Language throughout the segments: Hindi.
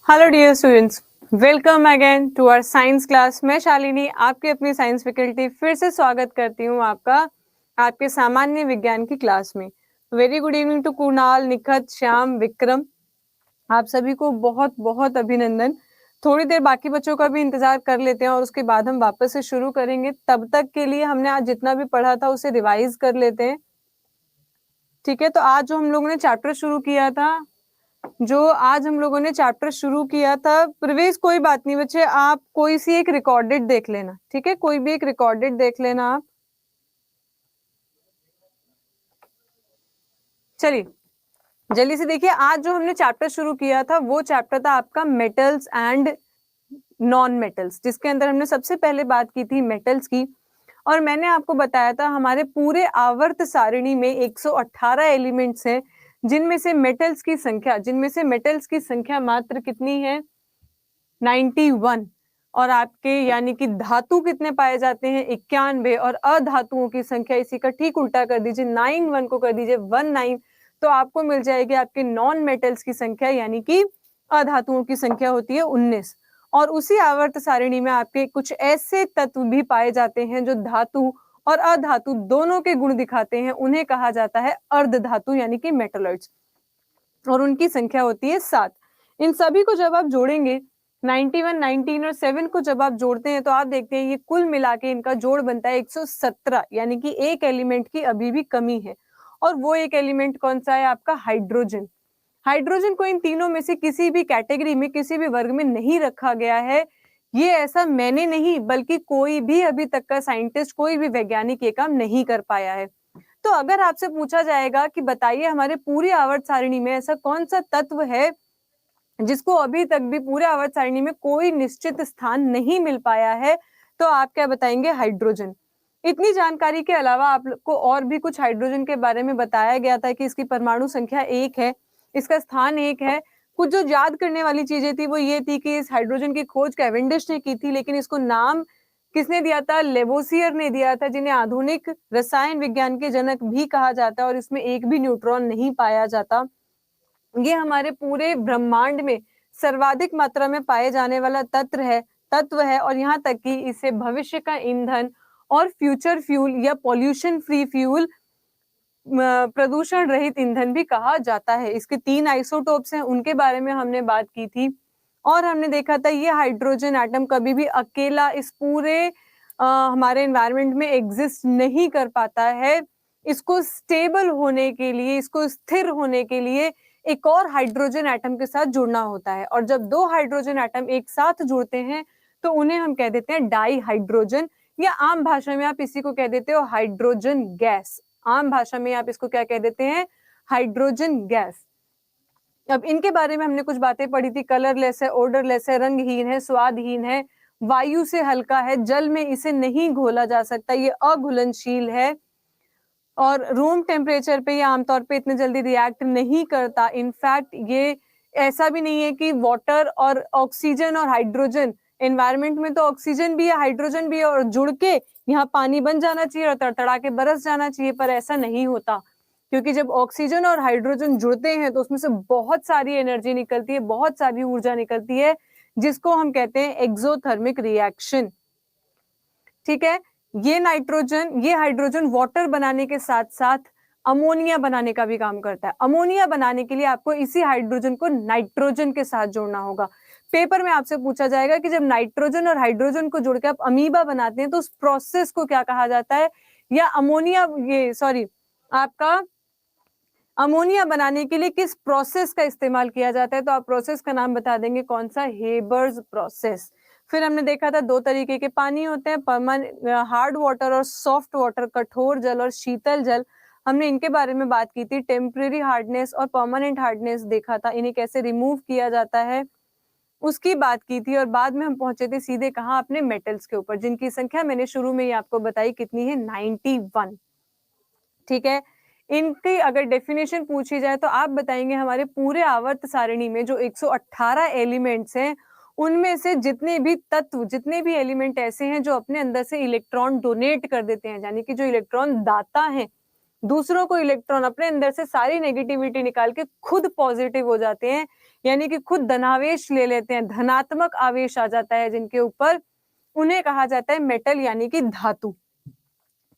Hello dear students, welcome again to our science class. मैं शालिनी आपकी अपनी साइंस फैकल्टी फिर से स्वागत करती हूँ आपका आपके सामान्य विज्ञान की क्लास में। Very good evening to Kunal, Nikhat, Shyam, Vikram. आप सभी को बहुत बहुत अभिनंदन। थोड़ी देर बाकी बच्चों का भी इंतजार कर लेते हैं और उसके बाद हम वापस से शुरू करेंगे। तब तक के लिए हमने आज जितना भी पढ़ा था उसे रिवाइज कर लेते हैं। ठीक है, तो आज जो हम लोगों ने चैप्टर शुरू किया था प्रवेश, कोई बात नहीं बच्चे, आप कोई सी एक रिकॉर्डेड देख लेना। ठीक है, कोई भी एक रिकॉर्डेड देख लेना आप। चलिए जल्दी से देखिए, आज जो हमने चैप्टर शुरू किया था वो चैप्टर था आपका मेटल्स एंड नॉन मेटल्स, जिसके अंदर हमने सबसे पहले बात की थी मेटल्स की। और मैंने आपको बताया था हमारे पूरे आवर्त सारिणी में 118 एलिमेंट्स हैं, जिनमें से मेटल्स की संख्या मात्र कितनी है? 91। और आपके यानी कि धातु कितने पाए जाते हैं? 91। और अधातुओं की संख्या इसी का ठीक उल्टा कर दीजिए, 91 को कर दीजिए 19, तो आपको मिल जाएगी आपके नॉन मेटल्स की संख्या, यानी कि अधातुओं की संख्या होती है 19। और उसी आवर्त सारिणी में आपके कुछ ऐसे तत्व भी पाए जाते हैं जो धातु और अधातु दोनों के गुण दिखाते हैं, उन्हें कहा जाता है अर्ध धातु यानी कि मेटलॉइड्स, और उनकी संख्या होती है 7। इन सभी को जब आप जोड़ेंगे, 91, 19 और 7 को जब आप जोड़ते हैं तो आप देखते हैं ये कुल मिला के इनका जोड़ बनता है 117, यानी कि एक एलिमेंट की अभी भी कमी है। और वो एक एलिमेंट कौन सा है? आपका हाइड्रोजन। हाइड्रोजन को इन तीनों में से किसी भी कैटेगरी में, किसी भी वर्ग में नहीं रखा गया है। ये ऐसा मैंने नहीं बल्कि कोई भी अभी तक का साइंटिस्ट, कोई भी वैज्ञानिक ये काम नहीं कर पाया है। तो अगर आपसे पूछा जाएगा कि बताइए हमारे पूरी आवर्त सारिणी में ऐसा कौन सा तत्व है जिसको अभी तक भी पूरे आवर्त सारिणी में कोई निश्चित स्थान नहीं मिल पाया है, तो आप क्या बताएंगे? हाइड्रोजन। इतनी जानकारी के अलावा आपको और भी कुछ हाइड्रोजन के बारे में बताया गया था कि इसकी परमाणु संख्या 1 है, इसका स्थान 1 है। कुछ जो याद करने वाली चीजें थी वो ये थी कि इस हाइड्रोजन की खोज कैवेंडिश ने की थी, लेकिन इसको नाम किसने दिया था? लेवोसियर ने दिया था, जिन्हें आधुनिक रसायन विज्ञान के जनक भी कहा जाता है। और इसमें एक भी न्यूट्रॉन नहीं पाया जाता। ये हमारे पूरे ब्रह्मांड में सर्वाधिक मात्रा में पाए जाने वाला तत्व है। और यहाँ तक कि इसे भविष्य का ईंधन और फ्यूचर फ्यूल या पॉल्यूशन फ्री फ्यूल, प्रदूषण रहित ईंधन भी कहा जाता है। इसके 3 आइसोटोप्स हैं, उनके बारे में हमने बात की थी। और हमने देखा था ये हाइड्रोजन एटम कभी भी अकेला इस पूरे हमारे एनवायरनमेंट में एग्जिस्ट नहीं कर पाता है, इसको स्टेबल होने के लिए, इसको स्थिर होने के लिए एक और हाइड्रोजन एटम के साथ जुड़ना होता है। और जब दो हाइड्रोजन एटम एक साथ जुड़ते हैं तो उन्हें हम कह देते हैं डाई हाइड्रोजन, या आम भाषा में आप इसी को कह देते हो हाइड्रोजन गैस। आम भाषा में आप इसको क्या कह देते हैं? Hydrogen gas. अब इनके बारे में हमने कुछ बातें पढ़ी थी, कलरलेस है, ओडरलेस है, रंगहीन है, स्वादहीन है, वायु से हल्का है, जल में इसे नहीं घोला जा सकता, ये अघुलनशील है, और रूम टेम्परेचर पे ये आमतौर पे इतने जल्दी रिएक्ट नहीं करता। इनफैक्ट ये ऐसा भी नहीं है कि वाटर और ऑक्सीजन और हाइड्रोजन, एनवायरमेंट में तो ऑक्सीजन भी है, हाइड्रोजन भी है, और जुड़ के यहाँ पानी बन जाना चाहिए और तड़तड़ा के बरस जाना चाहिए, पर ऐसा नहीं होता, क्योंकि जब ऑक्सीजन और हाइड्रोजन जुड़ते हैं तो उसमें से बहुत सारी एनर्जी निकलती है, बहुत सारी ऊर्जा निकलती है, जिसको हम कहते हैं एक्सोथर्मिक रिएक्शन। ठीक है, ये हाइड्रोजन वाटर बनाने के साथ साथ अमोनिया बनाने का भी काम करता है। अमोनिया बनाने के लिए आपको इसी हाइड्रोजन को नाइट्रोजन के साथ जोड़ना होगा। पेपर में आपसे पूछा जाएगा कि जब नाइट्रोजन और हाइड्रोजन को जोड़ के आप अमीबा बनाते हैं तो उस प्रोसेस को क्या कहा जाता है, या आपका अमोनिया बनाने के लिए किस प्रोसेस का इस्तेमाल किया जाता है, तो आप प्रोसेस का नाम बता देंगे, कौन सा? Haber's process. फिर हमने देखा था दो तरीके के पानी होते हैं, हार्ड वाटर और सॉफ्ट वाटर, कठोर जल और शीतल जल। हमने इनके बारे में बात की थी, टेम्परेरी हार्डनेस और परमानेंट हार्डनेस देखा था, इन्हें कैसे रिमूव किया जाता है उसकी बात की थी। और बाद में हम पहुंचे थे सीधे कहाँ? अपने मेटल्स के ऊपर, जिनकी संख्या मैंने शुरू में ही आपको बताई कितनी है, 91। ठीक है, इनकी अगर डेफिनेशन पूछी जाए तो आप बताएंगे हमारे पूरे आवर्त सारिणी में जो 118 एलिमेंट्स हैं, उनमें से जितने भी तत्व, जितने भी एलिमेंट ऐसे हैं जो अपने अंदर से इलेक्ट्रॉन डोनेट कर देते हैं, यानी कि जो इलेक्ट्रॉन दाता हैं, दूसरों को इलेक्ट्रॉन अपने अंदर से सारी नेगेटिविटी निकाल के खुद पॉजिटिव हो जाते हैं, यानी कि खुद धनावेश ले लेते हैं, धनात्मक आवेश आ जाता है जिनके ऊपर, उन्हें कहा जाता है मेटल यानी कि धातु।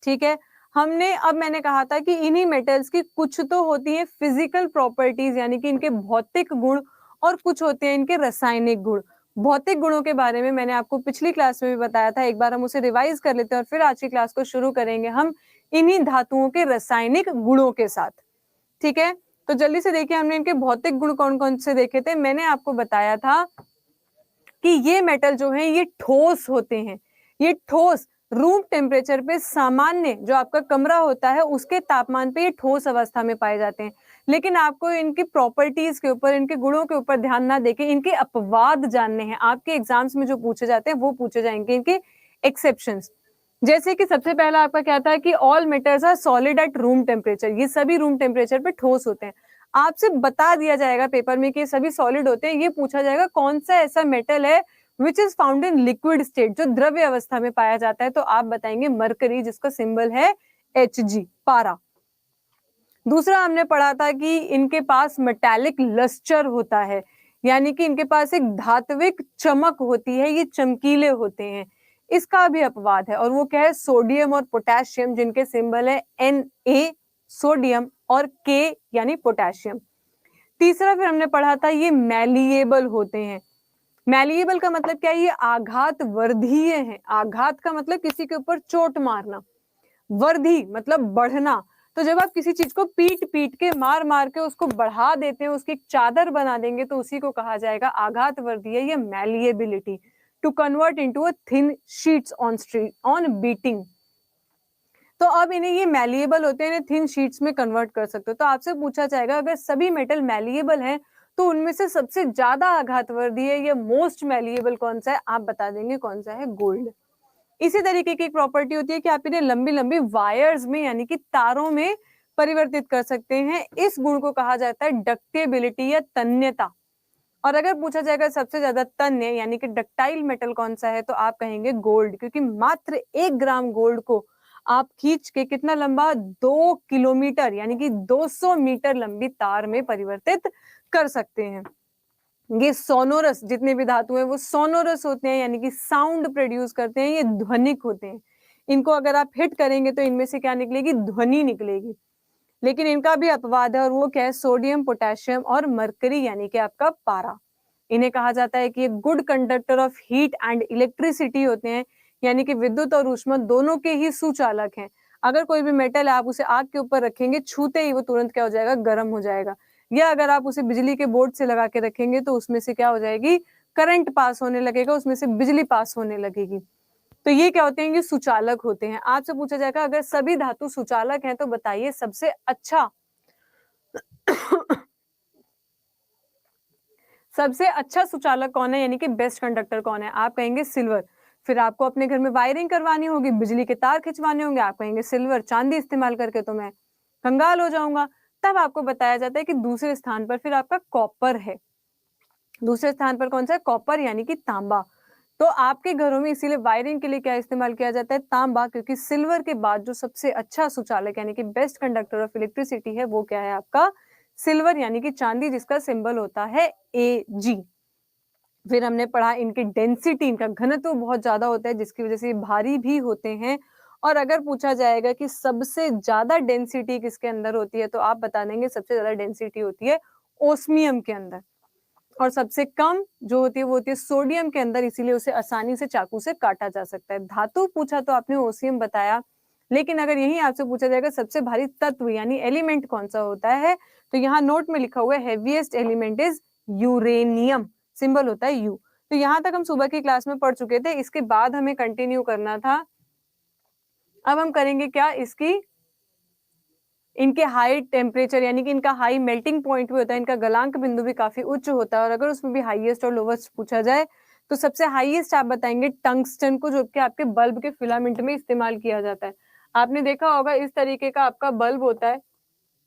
ठीक है, मैंने कहा था कि इन्हीं मेटल्स की कुछ तो होती है फिजिकल प्रॉपर्टीज, यानी कि इनके भौतिक गुण, और कुछ होते हैं इनके रासायनिक गुण। भौतिक गुणों के बारे में मैंने आपको पिछली क्लास में भी बताया था, एक बार हम उसे रिवाइज कर लेते हैं और फिर आज की क्लास को शुरू करेंगे हम इन्हीं धातुओं के रासायनिक गुणों के साथ। ठीक है, तो जल्दी से देखिए हमने इनके भौतिक गुण कौन कौन से देखे थे। मैंने आपको बताया था कि ये मेटल जो है ये ठोस होते हैं, ये ठोस रूम टेम्परेचर पे, सामान्य जो आपका कमरा होता है उसके तापमान पे ये ठोस अवस्था में पाए जाते हैं। लेकिन आपको इनकी प्रॉपर्टीज के ऊपर, इनके गुणों के ऊपर ध्यान ना देके इनके अपवाद जानने हैं। आपके एग्जाम्स में जो पूछे जाते हैं वो पूछे जाएंगे इनके एक्सेप्शंस। जैसे कि सबसे पहला आपका क्या था कि all metals are solid at room temperature, ये सभी रूम टेम्परेचर पे ठोस होते हैं। आपसे बता दिया जाएगा पेपर में कि ये सभी सॉलिड होते हैं, ये पूछा जाएगा कौन सा ऐसा मेटल है which is found in liquid state, जो द्रव्य अवस्था में पाया जाता है, तो आप बताएंगे मरकरी, जिसका सिंबल है Hg, पारा। दूसरा हमने पढ़ा था कि इनके पास मेटालिक लस्टर होता है, यानी कि इनके पास एक धात्विक चमक होती है, ये चमकीले होते हैं। इसका भी अपवाद है, और वो क्या है? सोडियम और पोटेशियम, जिनके सिंबल है Na, सोडियम, और K यानी पोटेशियम। तीसरा फिर हमने पढ़ा था ये मैलिएबल होते हैं। मैलिएबल का मतलब क्या है? ये आघात वर्धीय है। आघात का मतलब किसी के ऊपर चोट मारना, वर्धी मतलब बढ़ना। तो जब आप किसी चीज को पीट पीट के, मार मार के उसको बढ़ा देते हैं, उसकी एक चादर बना देंगे, तो उसी को कहा जाएगा आघात वर्धीय या malleability. To convert into a thin sheets on beating. तो अब इन्हें ये मैलिएबल होते हैं, इन्हें थिन शीट्स में कन्वर्ट कर सकते हो। तो आपसे पूछा जाएगा अगर सभी मेटल मैलिएबल हैं तो उनमें से सबसे ज्यादा आघातवर्धी है या मोस्ट मैलिएबल कौन सा है? आप बता देंगे कौन सा है? गोल्ड। इसी तरीके की एक प्रॉपर्टी होती है कि आप इन्हें लंबी लंबी वायर्स में, यानी कि तारों में परिवर्तित कर सकते हैं। इस गुण को कहा जाता है डक्टेबिलिटी या तन्यता। और अगर पूछा जाएगा सबसे ज्यादा तन्य यानी कि डक्टाइल मेटल कौन सा है, तो आप कहेंगे गोल्ड, क्योंकि मात्र 1 ग्राम गोल्ड को आप खींच के कितना लंबा? 2 किलोमीटर यानी कि 200 मीटर लंबी तार में परिवर्तित कर सकते हैं। ये सोनोरस, जितने भी धातु हैं वो सोनोरस होते हैं, यानी कि साउंड प्रोड्यूस करते हैं, ये ध्वनिक होते हैं। इनको अगर आप हिट करेंगे तो इनमें से क्या निकलेगी? ध्वनि निकलेगी। लेकिन इनका भी अपवाद है, और वो क्या है? सोडियम, पोटेशियम और मरकरी, यानी कि आपका पारा। इन्हें कहा जाता है कि ये good conductor of heat and electricity होते हैं, यानी कि विद्युत और ऊष्मा दोनों के ही सुचालक हैं। अगर कोई भी मेटल है आप उसे आग के ऊपर रखेंगे, छूते ही वो तुरंत क्या हो जाएगा, गर्म हो जाएगा। या अगर आप उसे बिजली के बोर्ड से लगा के रखेंगे तो उसमें से क्या हो जाएगी, करंट पास होने लगेगा, उसमें से बिजली पास होने लगेगी। तो ये क्या होते हैं, ये सुचालक होते हैं। आपसे पूछा जाएगा अगर सभी धातु सुचालक हैं तो बताइए सबसे अच्छा सबसे अच्छा सुचालक कौन है, यानी कि बेस्ट कंडक्टर कौन है? आप कहेंगे सिल्वर। फिर आपको अपने घर में वायरिंग करवानी होगी, बिजली के तार खिंचवाने होंगे, आप कहेंगे सिल्वर। चांदी इस्तेमाल करके तो मैं कंगाल हो जाऊंगा। तब आपको बताया जाता है कि दूसरे स्थान पर फिर आपका कॉपर है। दूसरे स्थान पर कौन सा है? कॉपर यानी कि तांबा। तो आपके घरों में इसीलिए वायरिंग के लिए क्या इस्तेमाल किया जाता है? तांबा, क्योंकि सिल्वर के बाद जो सबसे अच्छा सुचालक यानी कि बेस्ट कंडक्टर ऑफ इलेक्ट्रिसिटी है वो क्या है आपका? सिल्वर यानी कि चांदी, जिसका सिंबल होता है Ag। फिर हमने पढ़ा इनकी डेंसिटी, इनका घनत्व बहुत ज्यादा होता है जिसकी वजह से ये भारी भी होते हैं। और अगर पूछा जाएगा कि सबसे ज्यादा डेंसिटी किसके अंदर होती है तो आप बता देंगे सबसे ज्यादा डेंसिटी होती है ओस्मियम के अंदर, और सबसे कम जो होती है वो होती है सोडियम के अंदर, इसीलिए उसे आसानी से चाकू से काटा जा सकता है। धातु पूछा तो आपने ओसियम बताया, लेकिन अगर यही आपसे पूछा जाएगा सबसे भारी तत्व यानी एलिमेंट कौन सा होता है, तो यहाँ नोट में लिखा हुआ है heaviest element is uranium, symbol होता है यू। तो यहाँ तक हम सुबह की क्लास में पढ़ चुके थे, इसके बाद हमें कंटिन्यू करना था। अब हम करेंगे क्या, इनके हाई टेम्परेचर यानी कि इनका हाई मेल्टिंग पॉइंट भी होता है, इनका गलांक बिंदु भी काफी उच्च होता है, और अगर उसमें भी हाईएस्ट और लोवेस्ट पूछा जाए तो सबसे हाईएस्ट आप बताएंगे टंगस्टन को, जो कि आपके बल्ब के फिलामेंट में इस्तेमाल किया जाता है। आपने देखा होगा इस तरीके का आपका बल्ब होता है,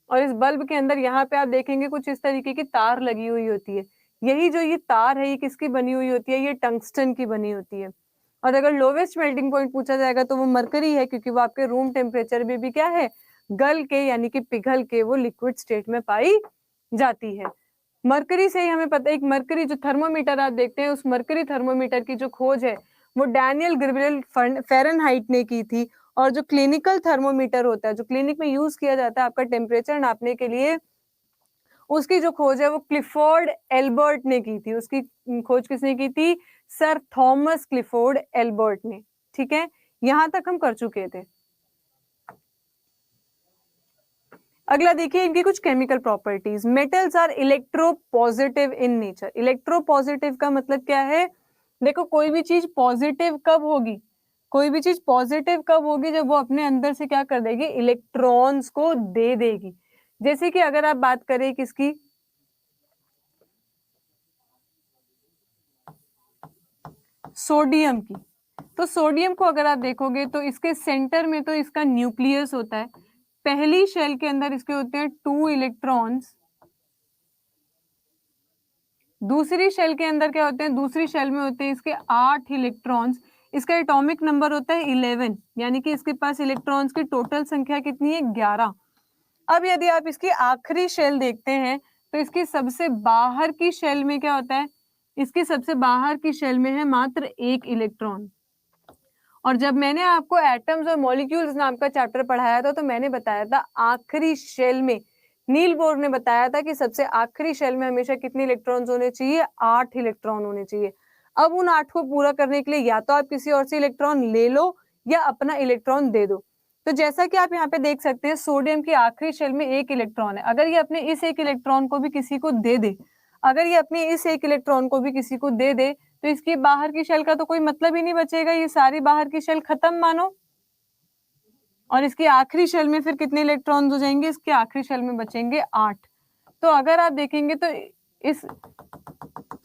और इस बल्ब के अंदर यहाँ पे आप देखेंगे कुछ इस तरीके की तार लगी हुई होती है। यही जो ये तार है ये किसकी बनी हुई होती है? ये टंगस्टन की बनी होती है। और अगर लोवेस्ट मेल्टिंग पॉइंट पूछा जाएगा तो वो मरकरी है, क्योंकि वो आपके रूम टेम्परेचर में भी क्या है, गल के यानी कि पिघल के वो लिक्विड स्टेट में पाई जाती है। मरकरी से ही हमें पता है, एक मरकरी जो थर्मोमीटर आप देखते हैं, उस मरकरी थर्मोमीटर की जो खोज है वो डैनियल गैब्रिएल फ़ारेनहाइट ने की थी। और जो क्लिनिकल थर्मोमीटर होता है, जो क्लिनिक में यूज किया जाता है आपका टेम्परेचर नापने के लिए, उसकी जो खोज है वो क्लिफोर्ड एल्बर्ट ने की थी। उसकी खोज किसने की थी? सर थॉमस क्लिफोर्ड एल्बर्ट ने। ठीक है, यहां तक हम कर चुके थे। अगला देखिए इनकी कुछ chemical properties. Metals are electropositive in nature. Electropositive का मतलब क्या है? देखो कोई भी चीज पॉजिटिव कब होगी, कोई भी चीज पॉजिटिव कब होगी? जब वो अपने अंदर से क्या कर देगी, इलेक्ट्रॉन्स को दे देगी। जैसे कि अगर आप बात करें किसकी, सोडियम की, तो सोडियम को अगर आप देखोगे तो इसके सेंटर में तो इसका न्यूक्लियस होता है। पहली शेल के अंदर इसके होते हैं 2 इलेक्ट्रॉन्स, दूसरी शेल के अंदर क्या होते हैं, दूसरी शेल में होते हैं इसके 8 इलेक्ट्रॉन्स। इसका एटॉमिक नंबर होता है 11, यानी कि इसके पास इलेक्ट्रॉन्स की टोटल संख्या कितनी है, 11। अब यदि आप इसकी आखिरी शेल देखते हैं तो इसकी सबसे बाहर की शेल में क्या होता है, इसकी सबसे बाहर की शेल में है मात्र 1 इलेक्ट्रॉन। और जब मैंने आपको एटम्स और मॉलिक्यूल्स नाम का चैप्टर पढ़ाया था तो मैंने बताया था आखिरी शेल में, नील बोर ने बताया था कि सबसे आखिरी शेल में हमेशा कितने इलेक्ट्रॉन्स होने चाहिए, 8 इलेक्ट्रॉन होने चाहिए। अब उन 8 को पूरा करने के लिए या तो आप किसी और से इलेक्ट्रॉन ले लो या अपना इलेक्ट्रॉन दे दो। तो जैसा कि आप यहाँ पे देख सकते हैं सोडियम की आखिरी शेल में 1 इलेक्ट्रॉन है। अगर ये अपने इस 1 इलेक्ट्रॉन को भी किसी को दे दे, अगर ये अपने इस 1 इलेक्ट्रॉन को भी किसी को दे दे तो इसकी बाहर की शेल का तो कोई मतलब ही नहीं बचेगा, ये सारी बाहर की शेल खत्म मानो। और इसकी आखिरी शेल में फिर कितने इलेक्ट्रॉन्स हो जाएंगे, इसके आखिरी शेल में बचेंगे 8। तो अगर आप देखेंगे तो इस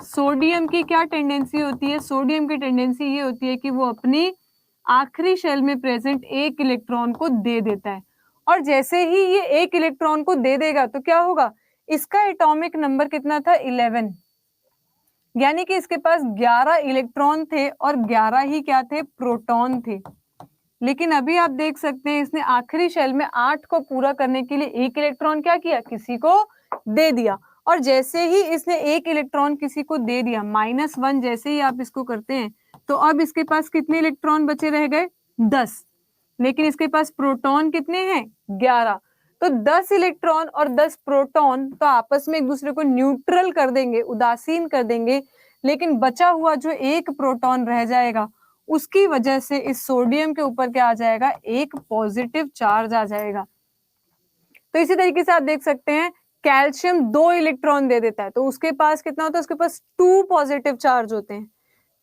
सोडियम की क्या टेंडेंसी होती है, सोडियम की टेंडेंसी ये होती है कि वो अपनी आखिरी शेल में प्रेजेंट 1 इलेक्ट्रॉन को दे देता है। और जैसे ही ये 1 इलेक्ट्रॉन को दे देगा तो क्या होगा, इसका एटॉमिक नंबर कितना था, 11, यानी कि इसके पास 11 इलेक्ट्रॉन थे और 11 ही क्या थे, प्रोटॉन थे। लेकिन अभी आप देख सकते हैं इसने आखिरी शेल में 8 को पूरा करने के लिए 1 इलेक्ट्रॉन क्या किया, किसी को दे दिया। और जैसे ही इसने 1 इलेक्ट्रॉन किसी को दे दिया, -1 जैसे ही आप इसको करते हैं तो अब इसके पास कितने इलेक्ट्रॉन बचे रह गए, 10। लेकिन इसके पास प्रोटॉन कितने हैं, 11। तो 10 इलेक्ट्रॉन और 10 प्रोटॉन तो आपस में एक दूसरे को न्यूट्रल कर देंगे, उदासीन कर देंगे। लेकिन बचा हुआ जो 1 प्रोटॉन रह जाएगा उसकी वजह से इस सोडियम के ऊपर क्या आ जाएगा, एक पॉजिटिव चार्ज आ जाएगा। तो इसी तरीके से आप देख सकते हैं कैल्शियम 2 इलेक्ट्रॉन दे देता है, तो उसके पास कितना होता है, उसके पास 2 पॉजिटिव चार्ज होते हैं।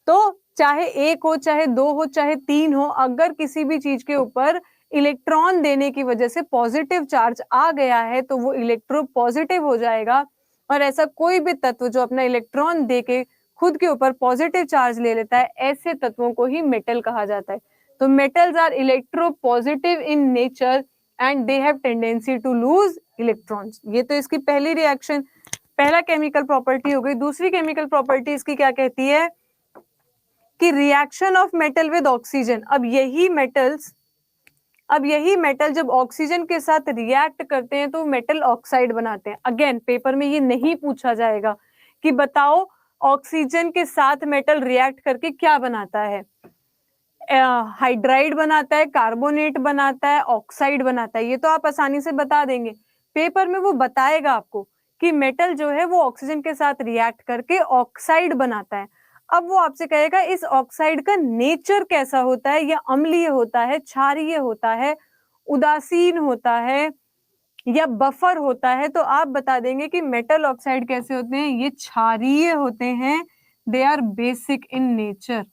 तो चाहे 1 हो, चाहे 2 हो, चाहे 3 हो, अगर किसी भी चीज के ऊपर इलेक्ट्रॉन देने की वजह से पॉजिटिव चार्ज आ गया है तो वो इलेक्ट्रो पॉजिटिव हो जाएगा। और ऐसा कोई भी तत्व जो अपना इलेक्ट्रॉन देके खुद के ऊपर पॉजिटिव चार्ज ले लेता है, ऐसे तत्वों को ही मेटल कहा जाता है। तो metals are electropositive in nature and they have tendency to lose electrons. ये तो इसकी पहली रिएक्शन, पहला केमिकल प्रॉपर्टी हो गई। दूसरी केमिकल प्रॉपर्टी इसकी क्या कहती है कि reaction of metal with oxygen. अब यही मेटल जब ऑक्सीजन के साथ रिएक्ट करते हैं तो मेटल ऑक्साइड बनाते हैं। अगेन पेपर में ये नहीं पूछा जाएगा कि बताओ ऑक्सीजन के साथ मेटल रिएक्ट करके क्या बनाता है, हाइड्राइड बनाता है, कार्बोनेट बनाता है, ऑक्साइड बनाता है, ये तो आप आसानी से बता देंगे। पेपर में वो बताएगा आपको कि मेटल जो है वो ऑक्सीजन के साथ रिएक्ट करके ऑक्साइड बनाता है। अब वो आपसे कहेगा इस ऑक्साइड का नेचर कैसा होता है, या अम्लीय होता है, क्षारीय होता है, उदासीन होता है, या बफर होता है। तो आप बता देंगे कि मेटल ऑक्साइड कैसे होते हैं, ये क्षारीय होते हैं, they are basic in nature.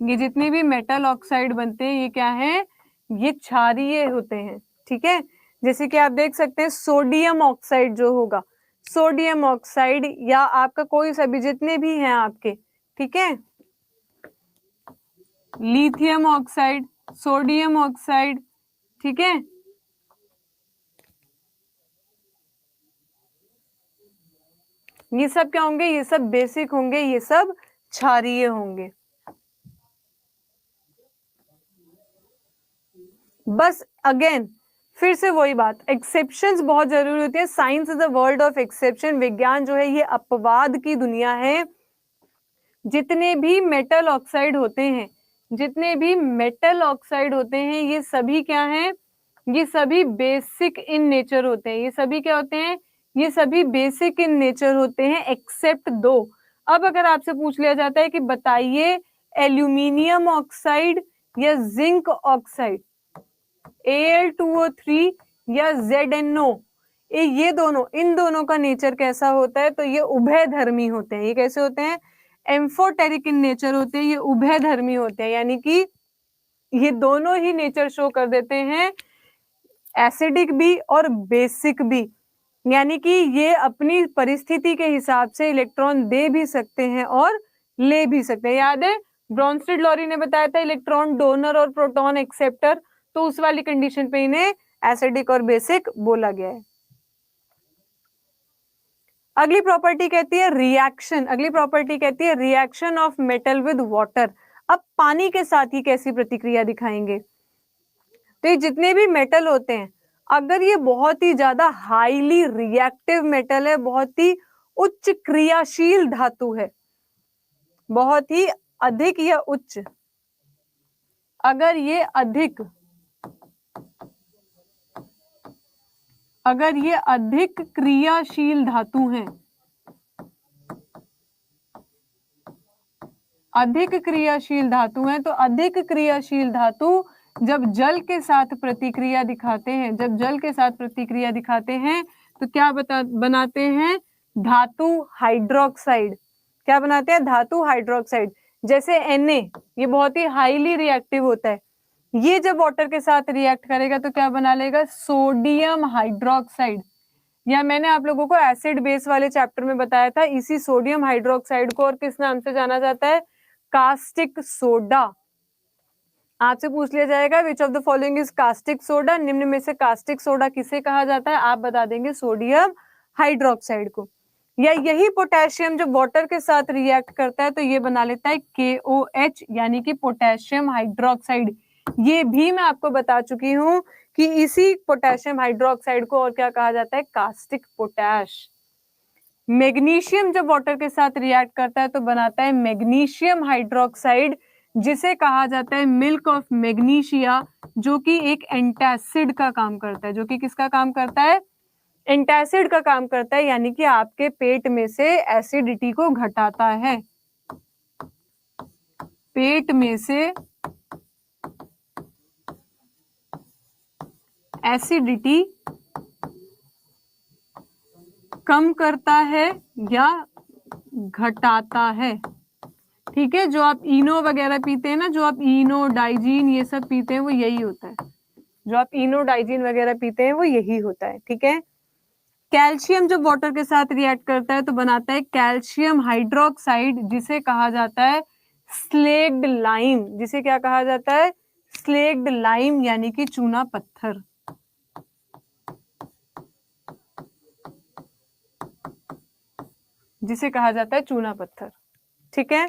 ये जितने भी मेटल ऑक्साइड बनते हैं ये क्या है, ये क्षारीय होते हैं। ठीक है, जैसे कि आप देख सकते हैं सोडियम ऑक्साइड जो होगा, सोडियम ऑक्साइड या आपका कोई सा भी जितने भी हैं आपके, ठीक है, लिथियम ऑक्साइड, सोडियम ऑक्साइड, ठीक है, ये सब क्या होंगे, ये सब बेसिक होंगे, ये सब क्षारीय होंगे। बस अगेन फिर से वही बात, एक्सेप्शंस बहुत जरूरी होती है। Science is the world of exception. विज्ञान जो है ये अपवाद की दुनिया है। जितने भी मेटल ऑक्साइड होते हैं, जितने भी मेटल ऑक्साइड होते हैं, ये सभी क्या हैं, ये सभी बेसिक इन नेचर होते हैं। ये सभी क्या होते हैं, ये सभी बेसिक इन नेचर होते हैं एक्सेप्ट 2। अब अगर आपसे पूछ लिया जाता है कि बताइए एल्यूमिनियम ऑक्साइड या जिंक ऑक्साइड, Al2O3 या ZnO, ये दोनों, इन दोनों का नेचर कैसा होता है, तो ये उभयधर्मी होते हैं। ये कैसे होते हैं, एम्फोटेरिक इन नेचर होते हैं, ये उभयधर्मी होते हैं, यानी कि ये दोनों ही नेचर शो कर देते हैं, एसिडिक भी और बेसिक भी। यानी कि ये अपनी परिस्थिति के हिसाब से इलेक्ट्रॉन दे भी सकते हैं और ले भी सकते हैं। याद है ब्रॉन्स्टेड लॉरी ने बताया था इलेक्ट्रॉन डोनर और प्रोटॉन एक्सेप्टर, तो उस वाली कंडीशन पे इन्हें एसिडिक और बेसिक बोला गया है। अगली प्रॉपर्टी कहती है रिएक्शन। अगली प्रॉपर्टी कहती है reaction of metal with water. अब पानी के साथ ही कैसी प्रतिक्रिया दिखाएंगे, तो ये जितने भी मेटल होते हैं, अगर ये बहुत ही ज्यादा हाईली रिएक्टिव मेटल है, बहुत ही उच्च क्रियाशील धातु है, बहुत ही अधिक या उच्च, अगर ये अधिक क्रियाशील धातु हैं, अधिक क्रियाशील धातु हैं, तो अधिक क्रियाशील धातु जब जल के साथ प्रतिक्रिया दिखाते हैं, जब जल के साथ प्रतिक्रिया दिखाते हैं तो क्या बनाते हैं, धातु हाइड्रोक्साइड। क्या बनाते हैं, धातु हाइड्रोक्साइड। जैसे Na, ये बहुत ही हाईली रिएक्टिव होता है, ये जब वाटर के साथ रिएक्ट करेगा तो क्या बना लेगा, सोडियम हाइड्रोक्साइड। या मैंने आप लोगों को एसिड बेस वाले चैप्टर में बताया था, इसी सोडियम हाइड्रोक्साइड को और किस नाम से जाना जाता है, कास्टिक सोडा। आपसे पूछ लिया जाएगा which of the following is caustic soda, निम्न में से कास्टिक सोडा किसे कहा जाता है, आप बता देंगे सोडियम हाइड्रोक्साइड को। या यही पोटेशियम जब वाटर के साथ रिएक्ट करता है तो ये बना लेता है KOH, यानी कि पोटेशियम हाइड्रोक्साइड। ये भी मैं आपको बता चुकी हूं कि इसी पोटेशियम हाइड्रोक्साइड को और क्या कहा जाता है, कास्टिक पोटैश। मैग्नीशियम जब वाटर के साथ रिएक्ट करता है तो बनाता है मैग्नीशियम हाइड्रोक्साइड, जिसे कहा जाता है मिल्क ऑफ मैग्नीशिया, जो कि एक एंटासिड का काम करता है। जो कि किसका काम करता है, एंटासिड का काम करता है, यानी कि आपके पेट में से एसिडिटी को घटाता है। पेट में से एसिडिटी कम करता है या घटाता है। ठीक है, जो आप इनो वगैरह पीते हैं ना, जो आप इनो डाइजीन ये सब पीते हैं वो यही होता है, जो आप इनो डाइजीन वगैरह पीते हैं वो यही होता है। ठीक है, कैल्शियम जब वाटर के साथ रिएक्ट करता है तो बनाता है कैल्शियम हाइड्रोक्साइड, जिसे कहा जाता है स्लेग्ड लाइम। जिसे क्या कहा जाता है? स्लेग्ड लाइम, यानी कि चूना पत्थर। जिसे कहा जाता है चूना पत्थर। ठीक है,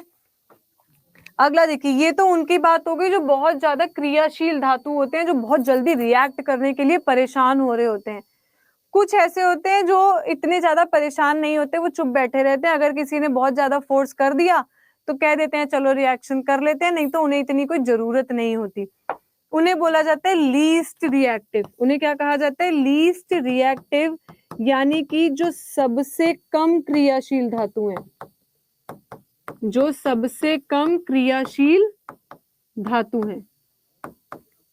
अगला देखिए, ये तो उनकी बात हो गई जो बहुत ज्यादा क्रियाशील धातु होते हैं, जो बहुत जल्दी रिएक्ट करने के लिए परेशान हो रहे होते हैं। कुछ ऐसे होते हैं जो इतने ज्यादा परेशान नहीं होते, वो चुप बैठे रहते हैं। अगर किसी ने बहुत ज्यादा फोर्स कर दिया तो कह देते हैं चलो रिएक्शन कर लेते हैं, नहीं तो उन्हें इतनी कोई जरूरत नहीं होती। उन्हें बोला जाता है लीस्ट रिएक्टिव। उन्हें क्या कहा जाता है? लीस्ट रिएक्टिव, यानी कि जो सबसे कम क्रियाशील धातु हैं, जो सबसे कम क्रियाशील धातु हैं,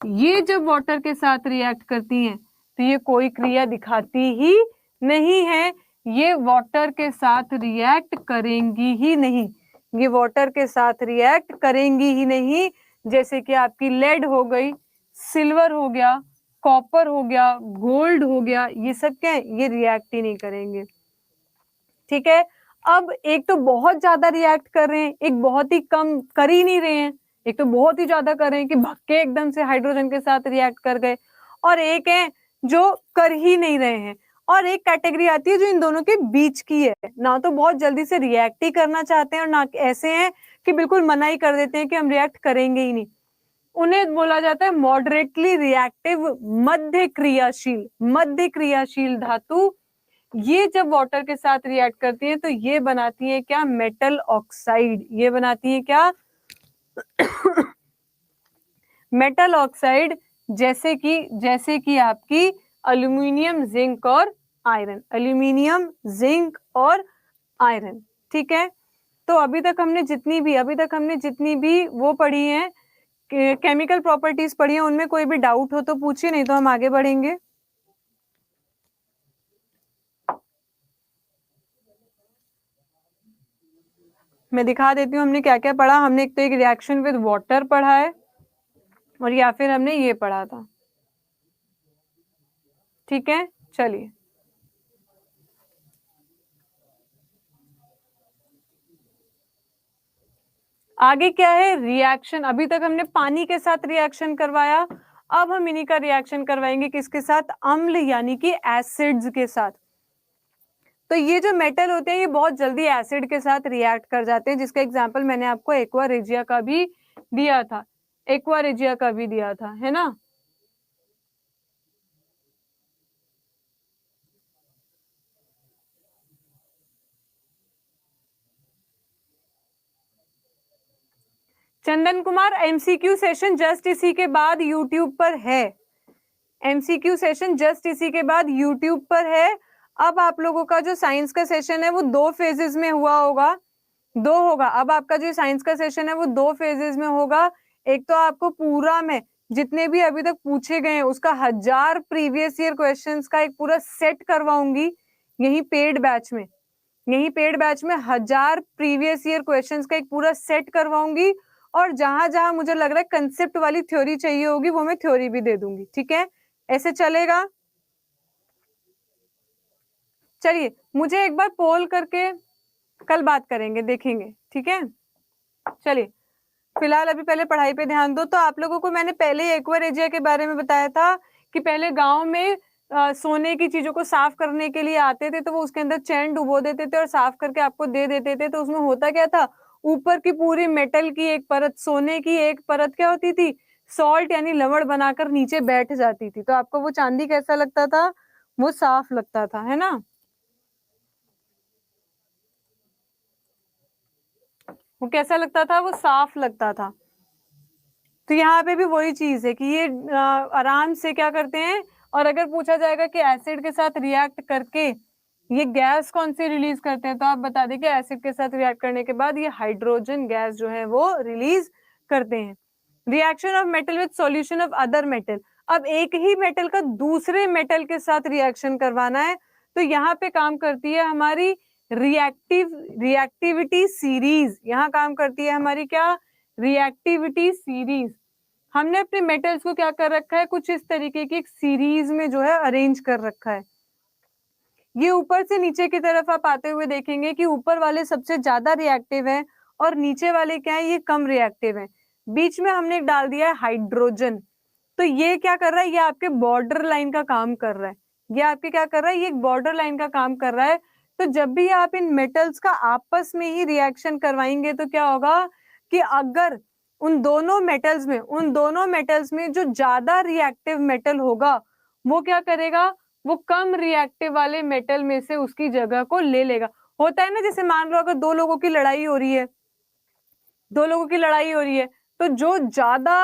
ये जब वाटर के साथ रिएक्ट करती हैं तो ये कोई क्रिया दिखाती ही नहीं है, ये वाटर के साथ रिएक्ट करेंगी ही नहीं, ये वाटर के साथ रिएक्ट करेंगी ही नहीं। जैसे कि आपकी लेड हो गई, सिल्वर हो गया, कॉपर हो गया, गोल्ड हो गया, ये सब क्या है? ये रिएक्ट ही नहीं करेंगे। ठीक है, अब एक तो बहुत ज्यादा रिएक्ट कर रहे हैं, एक बहुत ही कम कर ही नहीं रहे हैं। एक तो बहुत ही ज्यादा कर रहे हैं कि भक्के एकदम से हाइड्रोजन के साथ रिएक्ट कर गए, और एक है जो कर ही नहीं रहे हैं। और एक कैटेगरी आती है जो इन दोनों के बीच की है, ना तो बहुत जल्दी से रिएक्ट ही करना चाहते हैं और ना ऐसे हैं कि बिल्कुल मना ही कर देते हैं कि हम रिएक्ट करेंगे ही नहीं। उन्हें बोला जाता है मॉडरेटली रिएक्टिव, मध्य क्रियाशील। मध्य क्रियाशील धातु ये जब वाटर के साथ रिएक्ट करती है तो ये बनाती है क्या? Metal oxide. ये बनाती है क्या? मेटल ऑक्साइड, जैसे कि आपकी अल्यूमिनियम, जिंक और आयरन। अल्यूमिनियम, जिंक और आयरन। ठीक है, तो अभी तक हमने जितनी भी वो पढ़ी है, केमिकल प्रॉपर्टीज पढ़ी है, उनमें कोई भी डाउट हो तो पूछिए, नहीं तो हम आगे बढ़ेंगे। मैं दिखा देती हूँ हमने क्या क्या पढ़ा। हमने एक तो एक रिएक्शन विद वाटर पढ़ा है, और या फिर हमने ये पढ़ा था। ठीक है, चलिए आगे क्या है? रिएक्शन। अभी तक हमने पानी के साथ रिएक्शन करवाया, अब हम इन्हीं का रिएक्शन करवाएंगे किसके साथ? अम्ल, यानी कि एसिड्स के साथ। तो ये जो मेटल होते हैं ये बहुत जल्दी एसिड के साथ रिएक्ट कर जाते हैं, जिसका एग्जांपल मैंने आपको एक्वा रेजिया का भी दिया था, है ना। Chandan Kumar, MCQ session just इसी के बाद यूट्यूब पर है। एमसीक्यू सेशन जस्ट इसी के बाद यूट्यूब पर है। अब आप लोगों का जो साइंस का सेशन है वो 2 फेजेस में हुआ होगा, 2 होगा। अब आपका जो साइंस का सेशन है वो 2 फेजेस में होगा। एक तो आपको पूरा में जितने भी अभी तक पूछे गए हैं उसका 1000 प्रीवियस ईयर क्वेश्चंस का एक पूरा सेट करवाऊंगी यही पेड बैच में। 1000 प्रीवियस ईयर क्वेश्चंस का एक पूरा सेट करवाऊंगी, और जहां जहां मुझे लग रहा है कंसेप्ट वाली थ्योरी चाहिए होगी वो मैं थ्योरी भी दे दूंगी। ठीक है, ऐसे चलेगा। चलिए मुझे एक बार पोल करके कल बात करेंगे, देखेंगे। ठीक है, चलिए फिलहाल अभी पहले पढ़ाई पे ध्यान दो। तो आप लोगों को मैंने पहले ही एक्वा रेजिया के बारे में बताया था कि पहले गांव में सोने की चीजों को साफ करने के लिए आते थे, तो वो उसके अंदर चैन डुबो देते थे और साफ करके आपको दे देते थे। तो उसमें होता क्या था? ऊपर की पूरी मेटल की एक परत, सोने की एक परत क्या होती थी? सॉल्ट यानी लवण बनाकर नीचे बैठ जाती थी। तो आपको वो चांदी कैसा लगता था? वो साफ लगता था, है ना। वो कैसा लगता था? वो साफ लगता था। तो यहाँ पे भी वही चीज है कि ये आराम से क्या करते हैं, और अगर पूछा जाएगा कि एसिड के साथ रिएक्ट करके ये गैस कौन सी रिलीज करते हैं, तो आप बता दें कि एसिड के साथ रिएक्ट करने के बाद ये हाइड्रोजन गैस जो है वो रिलीज करते हैं। Reaction of metal with solution of other metal, अब एक ही मेटल का दूसरे मेटल के साथ रिएक्शन करवाना है, तो यहाँ पे काम करती है हमारी रिएक्टिविटी सीरीज। यहाँ काम करती है हमारी क्या, रिएक्टिविटी सीरीज। हमने अपने मेटल्स को क्या कर रखा है, कुछ इस तरीके की एक सीरीज में जो है अरेंज कर रखा है। ये ऊपर से नीचे की तरफ आप आते हुए देखेंगे कि ऊपर वाले सबसे ज्यादा रिएक्टिव है और नीचे वाले क्या है, ये कम रिएक्टिव है। बीच में हमने डाल दिया है हाइड्रोजन, तो ये क्या कर रहा है, ये आपके बॉर्डर लाइन का काम कर रहा है। ये आपके क्या कर रहा है, ये एक बॉर्डर लाइन का काम कर रहा है। तो जब भी आप इन मेटल्स का आपस में ही रिएक्शन करवाएंगे तो क्या होगा कि अगर उन दोनों मेटल्स में जो ज्यादा रिएक्टिव मेटल होगा वो क्या करेगा, वो कम रिएक्टिव वाले मेटल में से उसकी जगह को ले लेगा। होता है ना, जैसे मान लो अगर दो लोगों की लड़ाई हो रही है, तो जो ज्यादा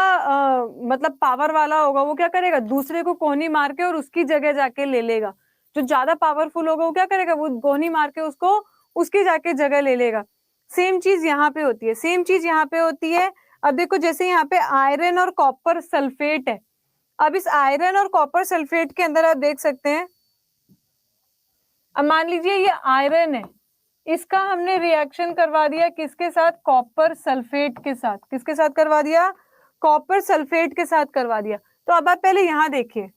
मतलब पावर वाला होगा वो क्या करेगा, दूसरे को कोहनी मार के और उसकी जगह जाके ले लेगा। जो ज्यादा पावरफुल होगा वो क्या करेगा, वो कोहनी मार के उसको उसकी जाके जगह ले लेगा। सेम चीज यहाँ पे होती है। अब देखो जैसे यहाँ पे आयरन और कॉपर सल्फेट है, अब इस आयरन और कॉपर सल्फेट के अंदर आप देख सकते हैं, अब मान लीजिए ये आयरन है, इसका हमने रिएक्शन करवा दिया किसके साथ, कॉपर सल्फेट के साथ। किसके साथ करवा दिया, कॉपर सल्फेट के साथ करवा दिया। तो अब आप पहले यहां देखिए,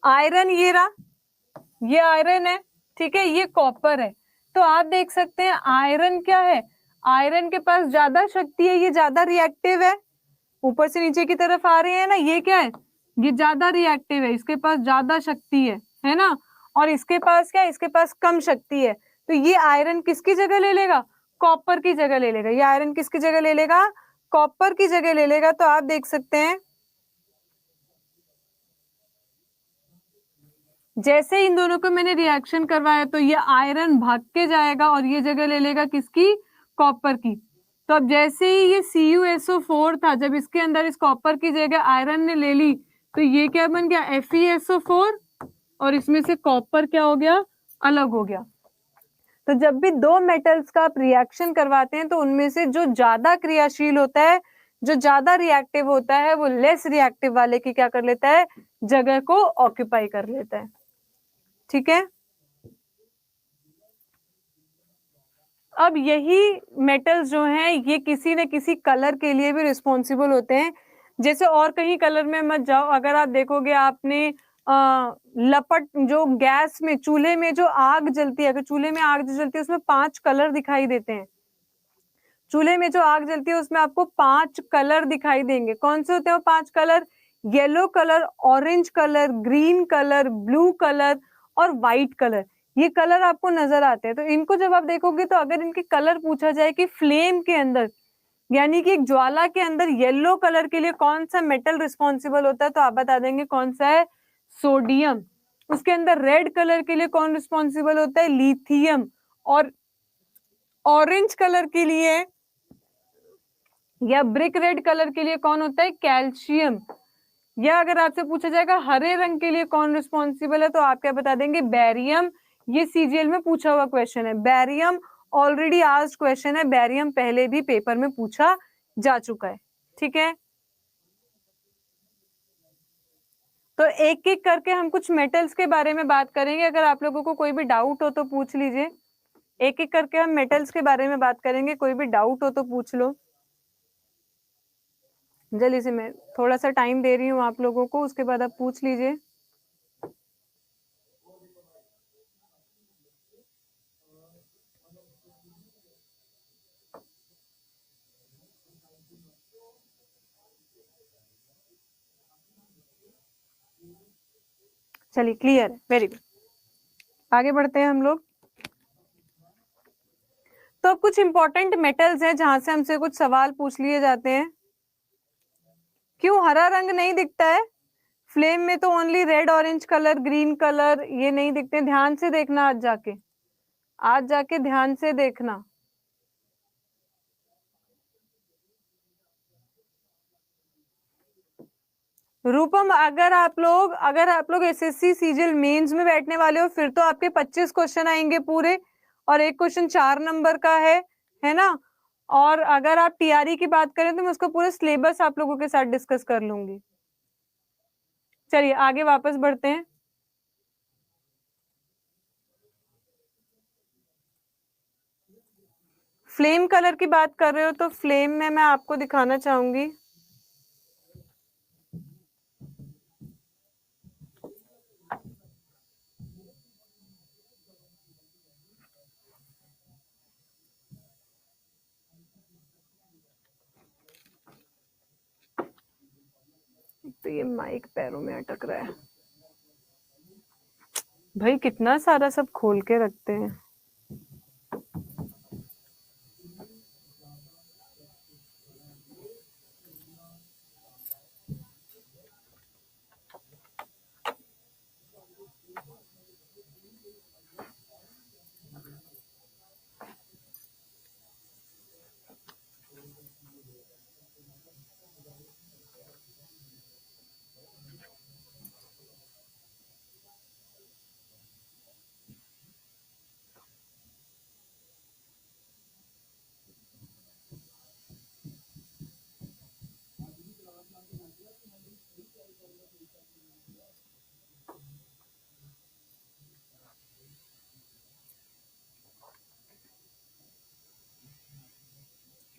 आयरन ये रहा, ये आयरन है, ठीक है, ये कॉपर है। तो आप देख सकते हैं आयरन क्या है, आयरन के पास ज्यादा शक्ति है, ये ज्यादा रिएक्टिव है। ऊपर से नीचे की तरफ आ रहे हैं ना, ये क्या है, ये ज्यादा रिएक्टिव है, इसके पास ज्यादा शक्ति है ना। और इसके पास क्या है, इसके पास कम शक्ति है। तो ये आयरन किसकी जगह ले लेगा, कॉपर की जगह ले लेगा। ये आयरन किसकी जगह ले लेगा, कॉपर की जगह ले लेगा। तो आप देख सकते हैं जैसे इन दोनों को मैंने रिएक्शन करवाया तो ये आयरन भाग के जाएगा और ये जगह ले लेगा किसकी, कॉपर की। तो अब जैसे ही ये CuSO4 था, जब इसके अंदर इस कॉपर की जगह आयरन ने ले ली तो ये क्या बन गया, FeSO4, और इसमें से कॉपर क्या हो गया, अलग हो गया। तो जब भी दो मेटल्स का आप रिएक्शन करवाते हैं तो उनमें से जो ज्यादा क्रियाशील होता है, जो ज्यादा रिएक्टिव होता है, वो लेस रिएक्टिव वाले की क्या कर लेता है, जगह को ऑक्यूपाई कर लेता है। ठीक है, अब यही मेटल्स जो हैं ये किसी न किसी कलर के लिए भी रिस्पॉन्सिबल होते हैं। जैसे और कहीं कलर में मत जाओ, अगर आप देखोगे आपने लपट जो गैस में, चूल्हे में जो आग जलती है, अगर चूल्हे में आग जो जलती है उसमें 5 कलर दिखाई देते हैं। चूल्हे में जो आग जलती है उसमें आपको 5 कलर दिखाई देंगे। कौन से होते हैं वो 5 colour, yellow colour, orange colour, green colour, blue colour और व्हाइट कलर। ये कलर आपको नजर आते हैं। तो इनको जब आप देखोगे तो अगर इनके कलर पूछा जाए कि फ्लेम के अंदर, यानी कि एक ज्वाला के अंदर येलो कलर के लिए कौन सा मेटल रिस्पॉन्सिबल होता है, तो आप बता देंगे कौन सा है, सोडियम। उसके अंदर रेड कलर के लिए कौन रिस्पॉन्सिबल होता है, लिथियम। और ऑरेंज कलर के लिए या ब्रिक रेड कलर के लिए कौन होता है, कैल्शियम। या अगर आपसे पूछा जाएगा हरे रंग के लिए कौन रिस्पॉन्सिबल है, तो आप क्या बता देंगे, बैरियम। ये CGL में पूछा हुआ क्वेश्चन है, बैरियम ऑलरेडी आस्क्ड क्वेश्चन है, बैरियम पहले भी पेपर में पूछा जा चुका है। ठीक है, तो एक एक करके हम कुछ मेटल्स के बारे में बात करेंगे। अगर आप लोगों को कोई भी डाउट हो तो पूछ लीजिए। एक एक करके हम मेटल्स के बारे में बात करेंगे, कोई भी डाउट हो तो पूछ लो। जल्दी से, मैं थोड़ा सा टाइम दे रही हूँ आप लोगों को, उसके बाद आप पूछ लीजिए। चलिए, क्लियर है, वेरी गुड। आगे बढ़ते हैं हम लोग। तो कुछ इंपॉर्टेंट मेटल्स हैं जहां से हमसे कुछ सवाल पूछ लिए जाते हैं। क्यों हरा रंग नहीं दिखता है फ्लेम में, तो only red, orange colour, green colour ये नहीं दिखते। ध्यान से देखना, आज जाके ध्यान से देखना। रूपम, अगर आप लोग SSC CGL मेंस में बैठने वाले हो फिर तो आपके 25 क्वेश्चन आएंगे पूरे, और एक क्वेश्चन 4 नंबर का है ना। और अगर आप टीआरई की बात करें तो मैं उसका पूरा सिलेबस आप लोगों के साथ डिस्कस कर लूंगी। चलिए आगे वापस बढ़ते हैं। फ्लेम कलर की बात कर रहे हो तो फ्लेम में मैं आपको दिखाना चाहूंगी, तो ये माइक पैरों में अटक रहा है भाई, कितना सारा सब खोल के रखते हैं।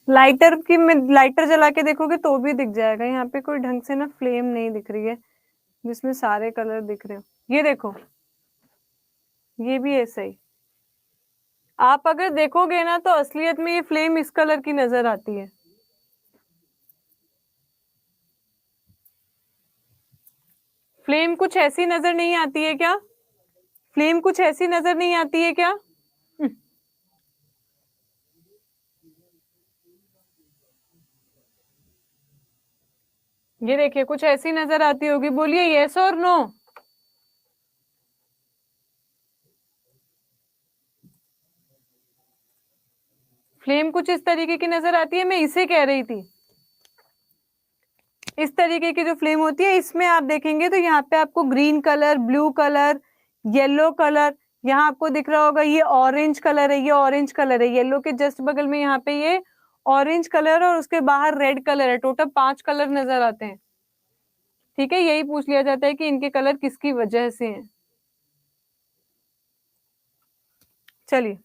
लाइटर की में लाइटर जला के देखोगे तो भी दिख जाएगा। यहाँ पे कोई ढंग से ना फ्लेम नहीं दिख रही है जिसमें सारे कलर दिख रहे हो। ये देखो, ये भी ऐसा ही। आप अगर देखोगे ना तो असलियत में ये फ्लेम इस कलर की नजर आती है। फ्लेम कुछ ऐसी नजर नहीं आती है क्या? फ्लेम कुछ ऐसी नजर नहीं आती है क्या? ये देखिए, कुछ ऐसी नजर आती होगी, बोलिए यस और नो। फ्लेम कुछ इस तरीके की नजर आती है, मैं इसे कह रही थी। इस तरीके की जो फ्लेम होती है, इसमें आप देखेंगे तो यहाँ पे आपको green colour, blue colour, yellow colour, यहाँ आपको दिख रहा होगा ये ऑरेंज कलर है, ये ऑरेंज कलर है। येलो के जस्ट बगल में यहाँ पे ये ऑरेंज कलर और उसके बाहर रेड कलर है। टोटल 5 कलर नजर आते हैं। ठीक है, यही पूछ लिया जाता है कि इनके कलर किसकी वजह से हैं। चलिए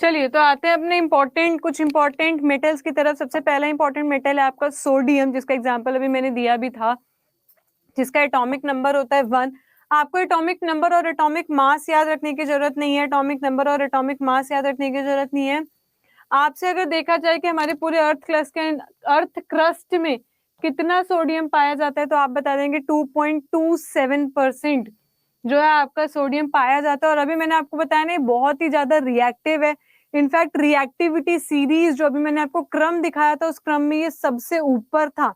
चलिए तो आते हैं अपने कुछ इंपॉर्टेंट मेटल्स की तरफ। सबसे पहला इंपॉर्टेंट मेटल है आपका सोडियम, जिसका एग्जांपल अभी मैंने दिया भी था, जिसका एटॉमिक नंबर होता है 1। आपको एटॉमिक नंबर और एटॉमिक मास याद रखने की जरूरत नहीं है। एटॉमिक नंबर और एटॉमिक मास याद रखने की जरूरत नहीं है। आपसे अगर देखा जाए कि हमारे पूरे अर्थ क्रस्ट में कितना सोडियम पाया जाता है, तो आप बता देंगे 2.27% जो है आपका सोडियम पाया जाता है। और अभी मैंने आपको बताया ना, बहुत ही ज्यादा रिएक्टिव है। इनफैक्ट रिएक्टिविटी सीरीज जो अभी मैंने आपको क्रम दिखाया था, उस क्रम में ये सबसे ऊपर था।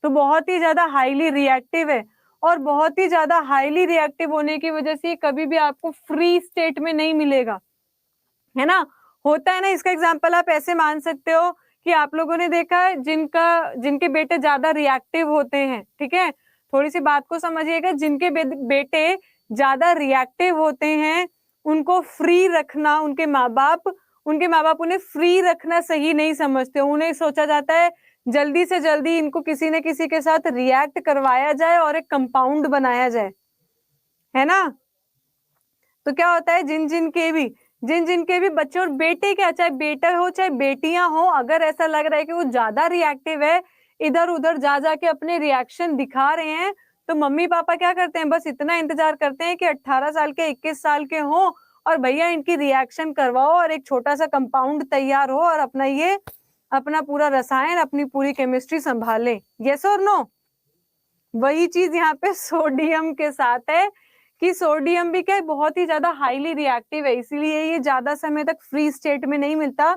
तो बहुत ही ज्यादा हाईली रिएक्टिव है, और बहुत ही ज्यादा हाईली रिएक्टिव होने की वजह से कभी भी आपको फ्री स्टेट में नहीं मिलेगा, है ना। होता है ना, इसका एग्जांपल आप ऐसे मान सकते हो कि आप लोगों ने देखा है जिनके बेटे ज्यादा रिएक्टिव होते हैं, ठीक है, थोड़ी सी बात को समझिएगा, जिनके बेटे ज्यादा रिएक्टिव होते हैं उनको फ्री रखना, उनके माँ बाप उन्हें फ्री रखना सही नहीं समझते। उन्हें सोचा जाता है जल्दी से जल्दी इनको किसी न किसी के साथ रिएक्ट करवाया जाए और एक कंपाउंड बनाया जाए, है ना। तो क्या होता है, जिन जिन के भी बच्चे, और बेटे क्या, चाहे बेटा हो चाहे बेटियां हो, अगर ऐसा लग रहा है कि वो ज्यादा रिएक्टिव है, इधर उधर जा जाके अपने रिएक्शन दिखा रहे हैं, तो मम्मी पापा क्या करते हैं, बस इतना इंतजार करते हैं कि 18 साल के 21 साल के हो और भैया इनकी रिएक्शन करवाओ और एक छोटा सा कंपाउंड तैयार हो और अपना पूरा रसायन, अपनी पूरी केमिस्ट्री संभाले। यस और नो? वही चीज यहाँ पे सोडियम के साथ है कि सोडियम भी क्या है, बहुत ही ज्यादा हाईली रिएक्टिव है, इसीलिए ये ज्यादा समय तक फ्री स्टेट में नहीं मिलता।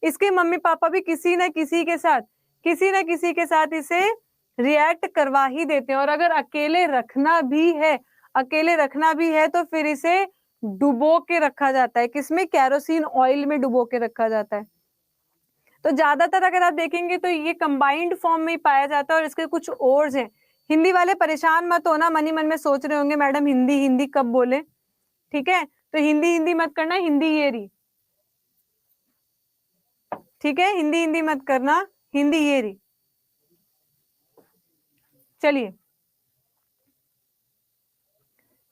इसके मम्मी पापा भी किसी ना किसी के साथ इसे रिएक्ट करवा ही देते हैं। और अगर अकेले रखना भी है तो फिर इसे डुबो के रखा जाता है। किसमें? केरोसिन ऑयल में डुबो के रखा जाता है। तो ज्यादातर अगर आप देखेंगे तो ये कंबाइंड फॉर्म में ही पाया जाता है। और इसके कुछ और हैं। हिंदी वाले परेशान मत होना, मन ही मन में सोच रहे होंगे मैडम हिंदी कब बोले, ठीक है? तो हिंदी मत करना, हिंदी ये रही, ठीक है? हिंदी मत करना, हिंदी ये रही। चलिए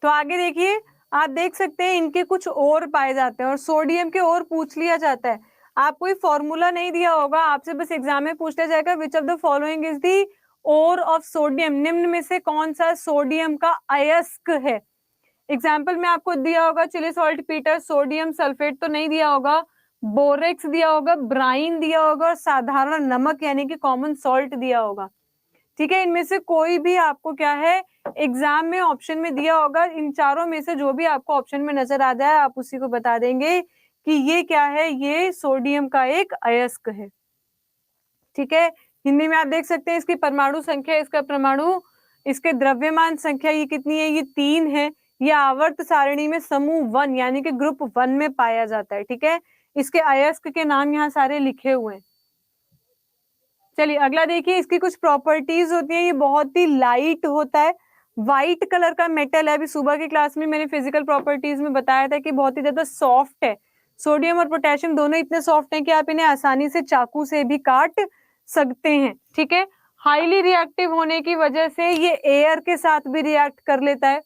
तो आगे देखिए, आप देख सकते हैं इनके कुछ और पाए जाते हैं। और सोडियम के और पूछ लिया जाता है। आप कोई फॉर्मूला नहीं दिया होगा, आपसे बस एग्जाम में पूछ लिया जाएगा which of the following is the ore of sodium, निम्न में से कौन सा सोडियम का अयस्क है। एग्जाम्पल में आपको दिया होगा Chile saltpetre, sodium sulphate तो नहीं दिया होगा, बोरेक्स दिया होगा, ब्राइन दिया होगा और साधारण नमक यानी कि कॉमन सॉल्ट दिया होगा, ठीक है? इनमें से कोई भी आपको क्या है एग्जाम में ऑप्शन में दिया होगा। इन चारों में से जो भी आपको ऑप्शन में नजर आ जाए आप उसी को बता देंगे कि ये क्या है, ये सोडियम का एक अयस्क है, ठीक है? हिंदी में आप देख सकते हैं इसकी परमाणु संख्या, इसके द्रव्यमान संख्या ये कितनी है, ये 3 है। ये आवर्त सारणी में समूह 1 यानी कि ग्रुप 1 में पाया जाता है, ठीक है? इसके अयस्क के नाम यहाँ सारे लिखे हुए हैं। चलिए अगला देखिए, इसकी कुछ प्रॉपर्टीज होती है। ये बहुत ही लाइट होता है, व्हाइट कलर का मेटल है। अभी सुबह की क्लास में मैंने फिजिकल प्रॉपर्टीज में बताया था कि बहुत ही ज्यादा सॉफ्ट है। सोडियम और पोटेशियम दोनों इतने सॉफ्ट हैं कि आप इन्हें आसानी से चाकू से भी काट सकते हैं, ठीक है? हाईली रिएक्टिव होने की वजह से ये एयर के साथ भी रिएक्ट कर लेता है,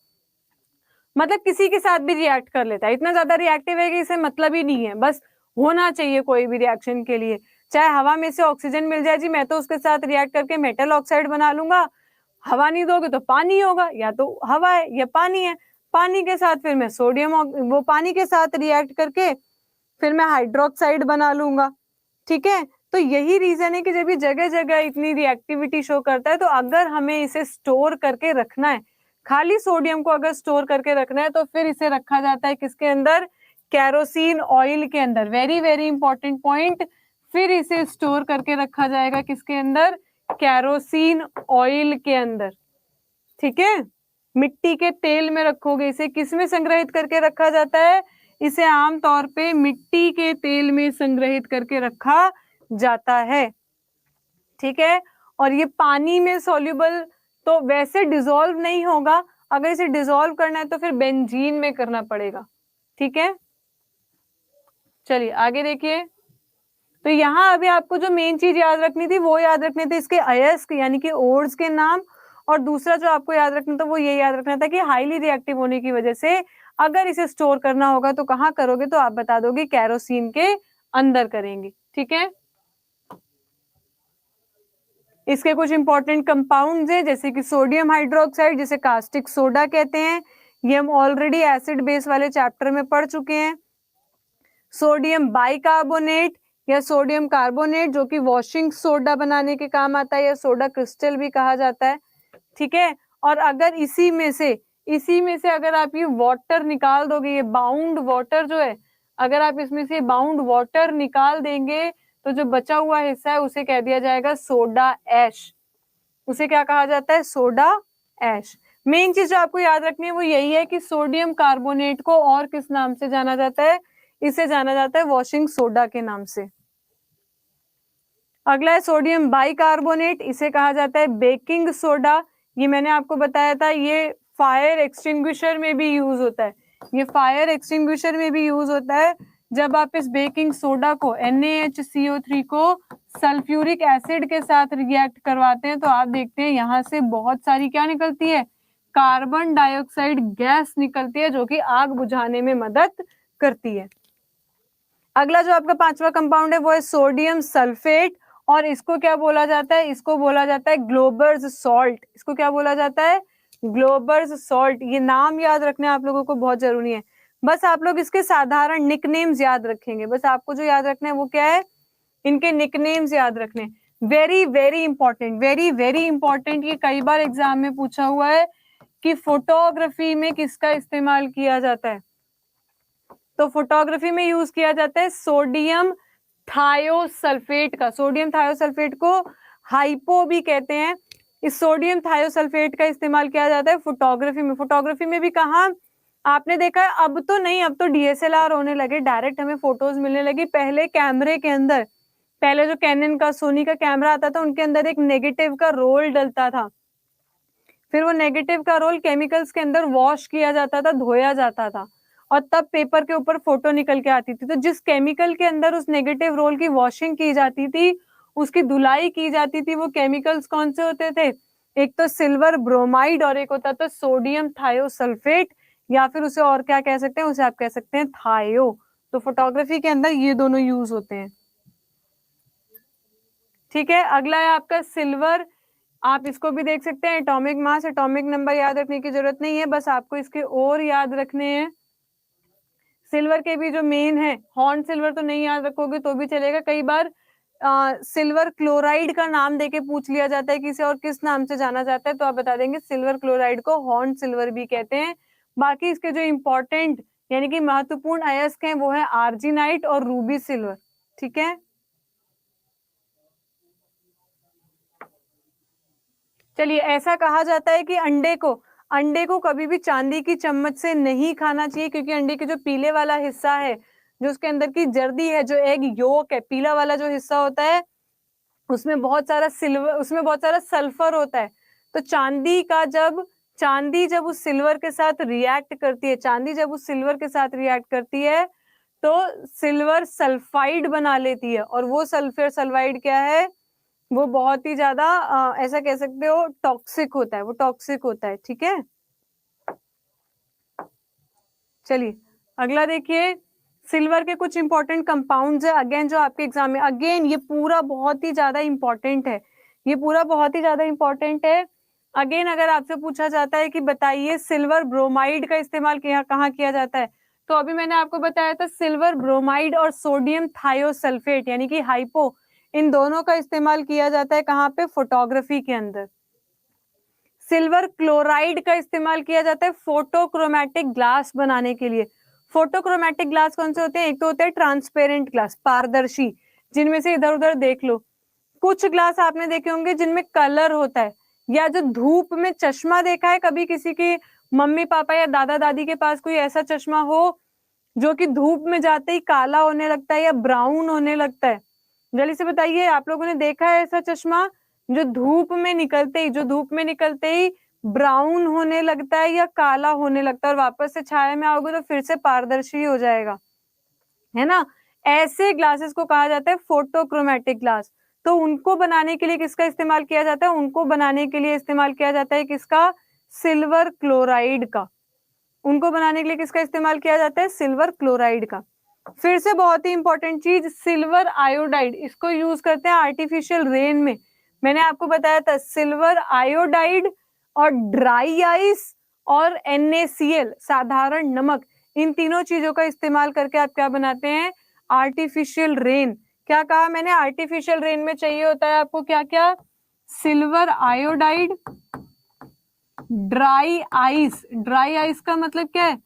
मतलब किसी के साथ भी रिएक्ट कर लेता है। इतना ज्यादा रिएक्टिव है कि इसे मतलब ही नहीं है, बस होना चाहिए कोई भी रिएक्शन के लिए। चाहे हवा में से ऑक्सीजन मिल जाए जी, मैं तो उसके साथ रिएक्ट करके मेटल ऑक्साइड बना लूंगा। हवा नहीं दोगे तो पानी होगा, या तो हवा है या पानी है। पानी के साथ फिर मैं वो पानी के साथ रिएक्ट करके फिर मैं हाइड्रोक्साइड बना लूंगा, ठीक है? तो यही रीजन है कि जब ये जगह जगह इतनी रिएक्टिविटी शो करता है, तो अगर हमें इसे स्टोर करके रखना है, खाली सोडियम को अगर स्टोर करके रखना है, तो फिर इसे रखा जाता है किसके अंदर? केरोसिन ऑयल के अंदर। वेरी वेरी इंपॉर्टेंट पॉइंट, फिर इसे स्टोर करके रखा जाएगा किसके अंदर? केरोसिन ऑयल के अंदर, ठीक है? मिट्टी के तेल में रखोगे इसे, किस में संग्रहित करके रखा जाता है? इसे आमतौर पे मिट्टी के तेल में संग्रहित करके रखा जाता है, ठीक है? और ये पानी में सॉल्युबल तो वैसे डिसॉल्व नहीं होगा, अगर इसे डिसॉल्व करना है तो फिर बेंजीन में करना पड़ेगा, ठीक है? चलिए आगे देखिए, तो यहाँ अभी आपको जो मेन चीज याद रखनी थी वो याद रखने थे इसके अयस्क यानी कि ओर्स के नाम। और दूसरा जो आपको याद रखना था वो ये याद रखना था कि हाईली रिएक्टिव होने की वजह से अगर इसे स्टोर करना होगा तो कहाँ करोगे? तो आप बता दोगे केरोसिन के अंदर करेंगे, ठीक है? इसके कुछ इंपॉर्टेंट कंपाउंड्स हैं जैसे कि सोडियम हाइड्रोक्साइड, जिसे कास्टिक सोडा कहते हैं, ये हम ऑलरेडी एसिड बेस वाले चैप्टर में पढ़ चुके हैं। सोडियम बाइकार्बोनेट या सोडियम कार्बोनेट जो कि वॉशिंग सोडा बनाने के काम आता है, या सोडा क्रिस्टल भी कहा जाता है, ठीक है? और अगर इसी में से अगर आप ये वाटर निकाल दोगे, ये बाउंड वाटर जो है, अगर आप इसमें से बाउंड वाटर निकाल देंगे तो जो बचा हुआ हिस्सा है उसे कह दिया जाएगा सोडा ऐश। उसे क्या कहा जाता है? Soda ash. मेन चीज जो आपको याद रखनी है वो यही है कि सोडियम कार्बोनेट को और किस नाम से जाना जाता है? इसे जाना जाता है वॉशिंग सोडा के नाम से। अगला है सोडियम बाइकार्बोनेट, इसे कहा जाता है बेकिंग सोडा। ये मैंने आपको बताया था, ये फायर एक्सटिंग्विशर में भी यूज होता है। ये फायर एक्सटिंग्विशर में भी यूज होता है। जब आप इस बेकिंग सोडा को NaHCO3 को सल्फ्यूरिक एसिड के साथ रिएक्ट करवाते हैं तो आप देखते हैं यहाँ से बहुत सारी क्या निकलती है? कार्बन डाइऑक्साइड गैस निकलती है जो कि आग बुझाने में मदद करती है। अगला जो आपका 5वां कंपाउंड है वो है सोडियम सल्फेट, और इसको क्या बोला जाता है? इसको बोला जाता है ग्लोबर्स सॉल्ट। इसको क्या बोला जाता है? ग्लोबर्स सॉल्ट। ये नाम याद रखना आप लोगों को बहुत जरूरी है। बस आप लोग इसके साधारण निकनेम्स याद रखेंगे। बस आपको जो याद रखना है वो क्या है? इनके निकनेम्स याद रखने। Very very important, very very important. ये कई बार एग्जाम में पूछा हुआ है कि फोटोग्राफी में किसका इस्तेमाल किया जाता है? तो फोटोग्राफी में यूज किया जाता है सोडियम थायोसल्फेट का, सोडियम थायोसल्फेट को हाइपो भी कहते हैं। इस सोडियम थायोसल्फेट का इस्तेमाल किया जाता है फोटोग्राफी में। फोटोग्राफी में भी कहाँ आपने देखा है, अब तो नहीं, अब तो डीएसएलआर होने लगे, डायरेक्ट हमें फोटोज मिलने लगी। पहले कैमरे के अंदर, पहले जो कैनन का, सोनी का कैमरा आता था, उनके अंदर एक नेगेटिव का रोल डलता था, फिर वो नेगेटिव का रोल केमिकल्स के अंदर वॉश किया जाता था, धोया जाता था, और तब पेपर के ऊपर फोटो निकल के आती थी। तो जिस केमिकल के अंदर उस नेगेटिव रोल की वॉशिंग की जाती थी, उसकी धुलाई की जाती थी, वो केमिकल्स कौन से होते थे? एक तो सिल्वर ब्रोमाइड और एक होता था सोडियम थायोसल्फेट, या फिर उसे और क्या कह सकते हैं, उसे आप कह सकते हैं थायो। तो फोटोग्राफी के अंदर ये दोनों यूज होते हैं। ठीक है, अगला है आपका सिल्वर। आप इसको भी देख सकते हैं, एटॉमिक मास, एटॉमिक नंबर याद रखने की जरूरत नहीं है, बस आपको इसके और याद रखने हैं। सिल्वर के भी जो मेन है, हॉर्न सिल्वर तो नहीं याद रखोगे तो भी चलेगा। कई बार सिल्वर क्लोराइड का नाम देके पूछ लिया जाता है किसी, और किस नाम से जाना जाता है, तो आप बता देंगे सिल्वर क्लोराइड को हॉर्न सिल्वर भी कहते हैं। बाकी इसके जो इंपॉर्टेंट यानी कि महत्वपूर्ण अयस्क हैं वो है आर्जिनाइट और रूबी सिल्वर। ठीक है, चलिए, ऐसा कहा जाता है कि अंडे को कभी भी चांदी की चम्मच से नहीं खाना चाहिए, क्योंकि अंडे के जो पीले वाला हिस्सा है, जो उसके अंदर की जर्दी है, जो एग योक है, पीला वाला जो हिस्सा होता है, उसमें बहुत सारा सल्फर होता है। तो चांदी जब उस सिल्वर के साथ रिएक्ट करती है, तो सिल्वर सल्फाइड बना लेती है, और वो सल्फर सल्फाइड क्या है, वो बहुत ही ज्यादा ऐसा कह सकते हो टॉक्सिक होता है, वो टॉक्सिक होता है। ठीक है, चलिए अगला देखिए, सिल्वर के कुछ इंपॉर्टेंट कंपाउंड्स है, अगेन जो आपके एग्जाम में, अगेन ये पूरा बहुत ही ज्यादा इंपॉर्टेंट है, अगेन अगर आपसे पूछा जाता है कि बताइए सिल्वर ब्रोमाइड का इस्तेमाल कहाँ किया जाता है, तो अभी मैंने आपको बताया था सिल्वर ब्रोमाइड और सोडियम थायोसल्फेट यानी कि हाइपो, इन दोनों का इस्तेमाल किया जाता है कहाँ पे? फोटोग्राफी के अंदर। सिल्वर क्लोराइड का इस्तेमाल किया जाता है फोटोक्रोमैटिक ग्लास बनाने के लिए। फोटोक्रोमैटिक ग्लास कौन से होते हैं? एक तो होते हैं ट्रांसपेरेंट ग्लास, पारदर्शी, जिनमें से इधर उधर देख लो। कुछ ग्लास आपने देखे होंगे जिनमें कलर होता है, या जो धूप में चश्मा देखा है कभी किसी के मम्मी पापा या दादा दादी के पास कोई ऐसा चश्मा हो जो कि धूप में जाते ही काला होने लगता है या ब्राउन होने लगता है? जल्दी से बताइए, आप लोगों ने देखा है ऐसा चश्मा जो धूप में निकलते ही ब्राउन होने लगता है या काला होने लगता है, और वापस से छाया में आओगे तो फिर से पारदर्शी हो जाएगा, है ना? ऐसे ग्लासेस को कहा जाता है फोटोक्रोमैटिक ग्लास। तो उनको बनाने के लिए किसका इस्तेमाल किया जाता है? उनको बनाने के लिए इस्तेमाल किया जाता है किसका? सिल्वर क्लोराइड का। उनको बनाने के लिए किसका इस्तेमाल किया जाता है? सिल्वर क्लोराइड का। फिर से बहुत ही इंपॉर्टेंट चीज, सिल्वर आयोडाइड, इसको यूज करते हैं आर्टिफिशियल रेन में। मैंने आपको बताया था सिल्वर आयोडाइड और ड्राई आइस और NaCl, साधारण नमक, इन तीनों चीजों का इस्तेमाल करके आप क्या बनाते हैं? Artificial rain. क्या कहा मैंने? आर्टिफिशियल रेन में चाहिए होता है आपको क्या क्या? सिल्वर आयोडाइड, ड्राई आइस का मतलब क्या है?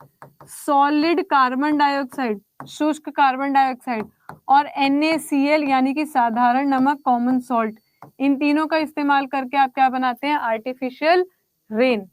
सॉलिड कार्बन डाइऑक्साइड, शुष्क कार्बन डाइऑक्साइड, और NaCl यानी कि साधारण नमक, कॉमन सॉल्ट। इन तीनों का इस्तेमाल करके आप क्या बनाते हैं? Artificial rain.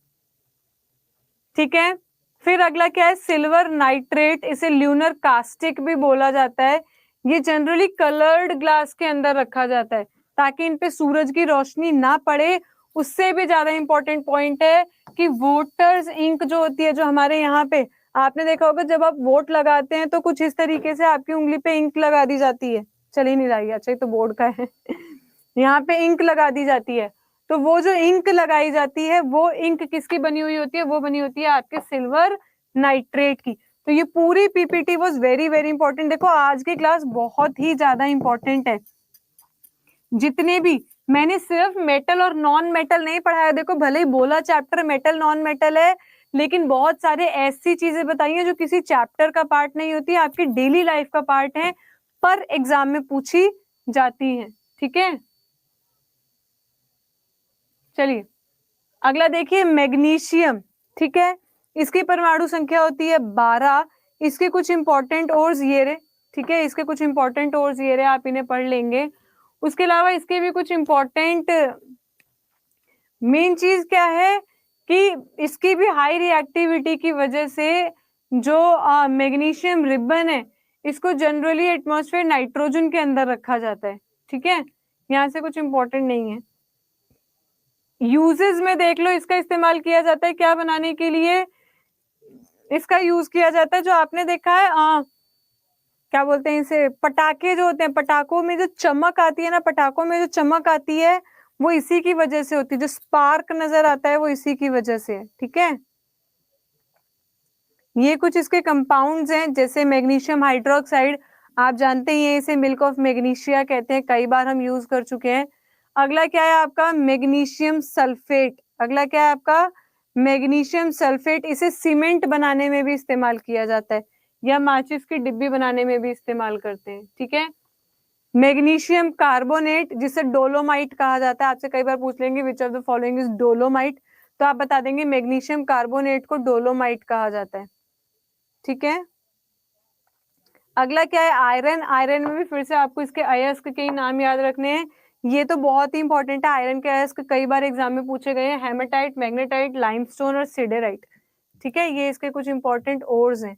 ठीक है, फिर अगला क्या है? सिल्वर नाइट्रेट, इसे ल्यूनर कास्टिक भी बोला जाता है। ये जनरली कलर्ड ग्लास के अंदर रखा जाता है ताकि इन पे सूरज की रोशनी ना पड़े। उससे भी ज्यादा इंपॉर्टेंट पॉइंट है कि वोटर्स इंक जो होती है, जो हमारे यहाँ पे आपने देखा होगा जब आप वोट लगाते हैं तो कुछ इस तरीके से आपकी उंगली पे इंक लगा दी जाती है, चल ही नहीं रही, अच्छा ये तो बोर्ड का है यहाँ पे इंक लगा दी जाती है। तो वो जो इंक लगाई जाती है, वो इंक किसकी बनी हुई होती है? वो बनी होती है आपके सिल्वर नाइट्रेट की। तो ये पूरी PPT was very very important. देखो आज की क्लास बहुत ही ज्यादा इंपॉर्टेंट है। जितने भी मैंने सिर्फ मेटल और नॉन मेटल नहीं पढ़ाया, देखो भले ही बोला चैप्टर मेटल नॉन मेटल है, लेकिन बहुत सारे ऐसी चीजें बताई हैं जो किसी चैप्टर का पार्ट नहीं होती, आपकी डेली लाइफ का पार्ट है, पर एग्जाम में पूछी जाती है। ठीक है, चलिए अगला देखिए, मैग्नीशियम। ठीक है, इसकी परमाणु संख्या होती है 12। इसके कुछ इंपॉर्टेंट और ये रहे, ठीक है, इसके कुछ इंपॉर्टेंट ओर्स ये रहे, आप इन्हें पढ़ लेंगे। उसके अलावा इसके भी कुछ इंपॉर्टेंट मेन चीज क्या है कि इसकी भी हाई रिएक्टिविटी की वजह से जो मैग्नीशियम रिबन है, इसको जनरली एटमॉस्फेयर नाइट्रोजन के अंदर रखा जाता है। ठीक है, यहाँ से कुछ इंपॉर्टेंट नहीं है। यूजेस में देख लो, इसका इस्तेमाल किया जाता है क्या बनाने के लिए? इसका यूज किया जाता है, जो आपने देखा है क्या बोलते हैं इसे, पटाखे जो होते हैं, पटाखों में जो चमक आती है ना, पटाखों में जो चमक आती है वो इसी की वजह से होती है, जो स्पार्क नजर आता है वो इसी की वजह से है। ठीक है, ये कुछ इसके कंपाउंड्स हैं, जैसे मैग्नीशियम हाइड्रोक्साइड, आप जानते ही हैं इसे मिल्क ऑफ मैग्नीशिया कहते हैं, कई बार हम यूज कर चुके हैं। अगला क्या है आपका? Magnesium sulphate. अगला क्या है आपका? Magnesium sulphate. इसे सीमेंट बनाने में भी इस्तेमाल किया जाता है, या माचिस की डिब्बी बनाने में भी इस्तेमाल करते हैं। ठीक है, मैग्नीशियम कार्बोनेट, जिसे डोलोमाइट कहा जाता है, आपसे कई बार पूछ लेंगे विच of the following is dolomite, तो आप बता देंगे मैग्नीशियम कार्बोनेट को डोलोमाइट कहा जाता है। ठीक है, अगला क्या है? आयरन। आयरन में भी फिर से आपको इसके अयस्क के ही नाम याद रखने हैं, ये तो बहुत ही इंपॉर्टेंट है। आयरन के अयस्क कई बार एग्जाम में पूछे गए हैं, हेमेटाइट, मैग्नेटाइट, लाइमस्टोन और सिडेराइट। ठीक है, ये इसके कुछ इंपॉर्टेंट ओर्स हैं।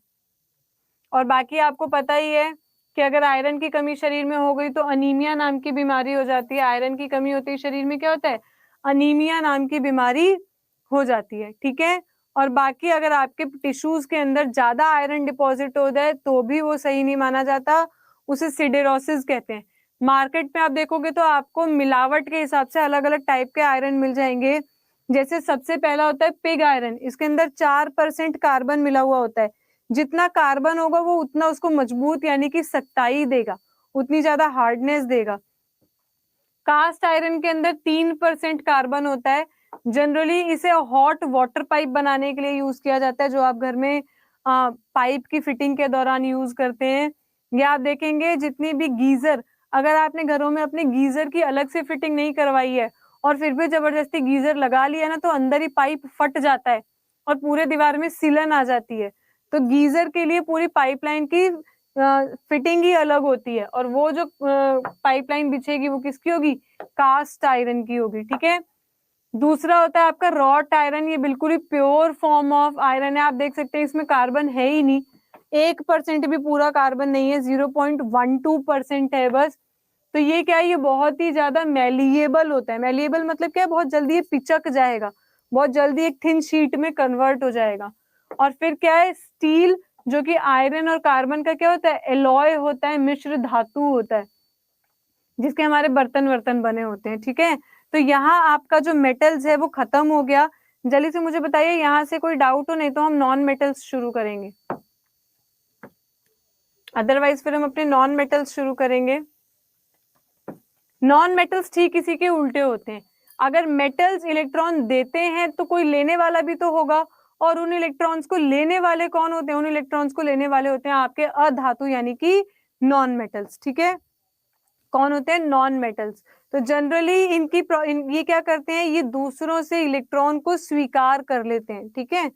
और बाकी आपको पता ही है कि अगर आयरन की कमी शरीर में हो गई तो अनीमिया नाम की बीमारी हो जाती है। आयरन की कमी होती है शरीर में, क्या होता है? अनीमिया नाम की बीमारी हो जाती है। ठीक है, और बाकी अगर आपके टिश्यूज के अंदर ज्यादा आयरन डिपॉजिट हो जाए तो भी वो सही नहीं माना जाता, उसे सिडेरोसिस कहते हैं। मार्केट में आप देखोगे तो आपको मिलावट के हिसाब से अलग अलग टाइप के आयरन मिल जाएंगे। जैसे सबसे पहला होता है पिग आयरन, इसके अंदर 4% कार्बन मिला हुआ होता है। जितना कार्बन होगा वो उतना उसको मजबूत यानी कि सख्ताई देगा, उतनी ज्यादा हार्डनेस देगा। कास्ट आयरन के अंदर 3% कार्बन होता है। जनरली इसे हॉट वाटर पाइप बनाने के लिए यूज किया जाता है, जो आप घर में पाइप की फिटिंग के दौरान यूज करते हैं। या आप देखेंगे जितनी भी गीजर, अगर आपने घरों में अपने गीजर की अलग से फिटिंग नहीं करवाई है और फिर भी जबरदस्ती गीजर लगा लिया ना, तो अंदर ही पाइप फट जाता है और पूरे दीवार में सिलन आ जाती है। तो गीजर के लिए पूरी पाइपलाइन की फिटिंग ही अलग होती है, और वो जो पाइपलाइन बिछेगी वो किसकी होगी? कास्ट आयरन की होगी। ठीक है, दूसरा होता है आपका रॉट आयरन, ये बिल्कुल ही प्योर फॉर्म ऑफ आयरन है। आप देख सकते हैं इसमें कार्बन है ही नहीं, 1% भी पूरा कार्बन नहीं है, 0.12% है बस। तो ये क्या है? ये बहुत ही ज्यादा मैलिएबल होता है। मैलिएबल मतलब क्या है? बहुत जल्दी ये पिचक जाएगा, बहुत जल्दी एक थिन शीट में कन्वर्ट हो जाएगा। और फिर क्या है? स्टील, जो कि आयरन और कार्बन का क्या होता है? एलॉय होता है, मिश्र धातु होता है, जिसके हमारे बर्तन वर्तन बने होते हैं। ठीक है, तो यहाँ आपका जो मेटल्स है वो खत्म हो गया। जल्दी से मुझे बताइए यहाँ से कोई डाउट हो, नहीं तो हम नॉन मेटल्स शुरू करेंगे, अदरवाइज फिर हम अपने नॉन मेटल्स शुरू करेंगे। नॉन मेटल्स ठीक इसी के उल्टे होते हैं। अगर मेटल्स इलेक्ट्रॉन देते हैं तो कोई लेने वाला भी तो होगा, और उन इलेक्ट्रॉन्स को लेने वाले कौन होते हैं? उन इलेक्ट्रॉन्स को लेने वाले होते हैं आपके अधातु यानी कि नॉन मेटल्स। ठीक है, कौन होते हैं? Non metals. तो जनरली ये क्या करते हैं? ये दूसरों से इलेक्ट्रॉन को स्वीकार कर लेते हैं। ठीक है,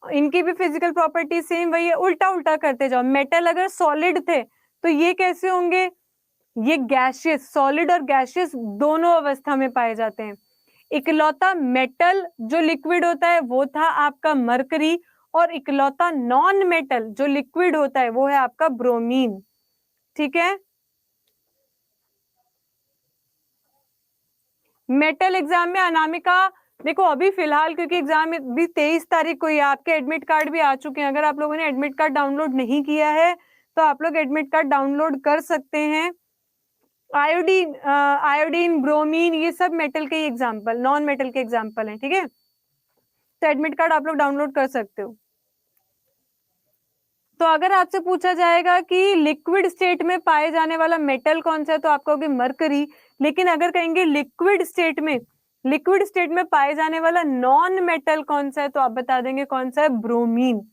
इनकी भी फिजिकल प्रॉपर्टी सेम वही है, उल्टा उल्टा करते जाओ। मेटल अगर सॉलिड थे तो ये कैसे होंगे? ये गैशियस, सॉलिड और गैशियस दोनों अवस्था में पाए जाते हैं। इकलौता मेटल जो लिक्विड होता है वो था आपका मरकरी, और इकलौता नॉन मेटल जो लिक्विड होता है वो है आपका ब्रोमीन। ठीक है, मेटल एग्जाम में अनामिका, देखो अभी फिलहाल क्योंकि एग्जाम भी 23 तारीख को ही है, आपके एडमिट कार्ड भी आ चुके हैं। अगर आप लोगों ने एडमिट कार्ड डाउनलोड नहीं किया है तो आप लोग एडमिट कार्ड डाउनलोड कर सकते हैं। आयोडीन, आयोडीन, ब्रोमीन, ये सब मेटल के एग्जाम्पल, नॉन मेटल के एग्जाम्पल हैं। ठीक है, तो एडमिट कार्ड आप लोग डाउनलोड कर सकते हो। तो अगर आपसे पूछा जाएगा कि लिक्विड स्टेट में पाए जाने वाला मेटल कौन सा है, तो आप कहोगे मरकरी। लेकिन अगर कहेंगे लिक्विड स्टेट में पाए जाने वाला नॉन मेटल कौन सा है, तो आप बता देंगे कौन सा है? ब्रोमीन।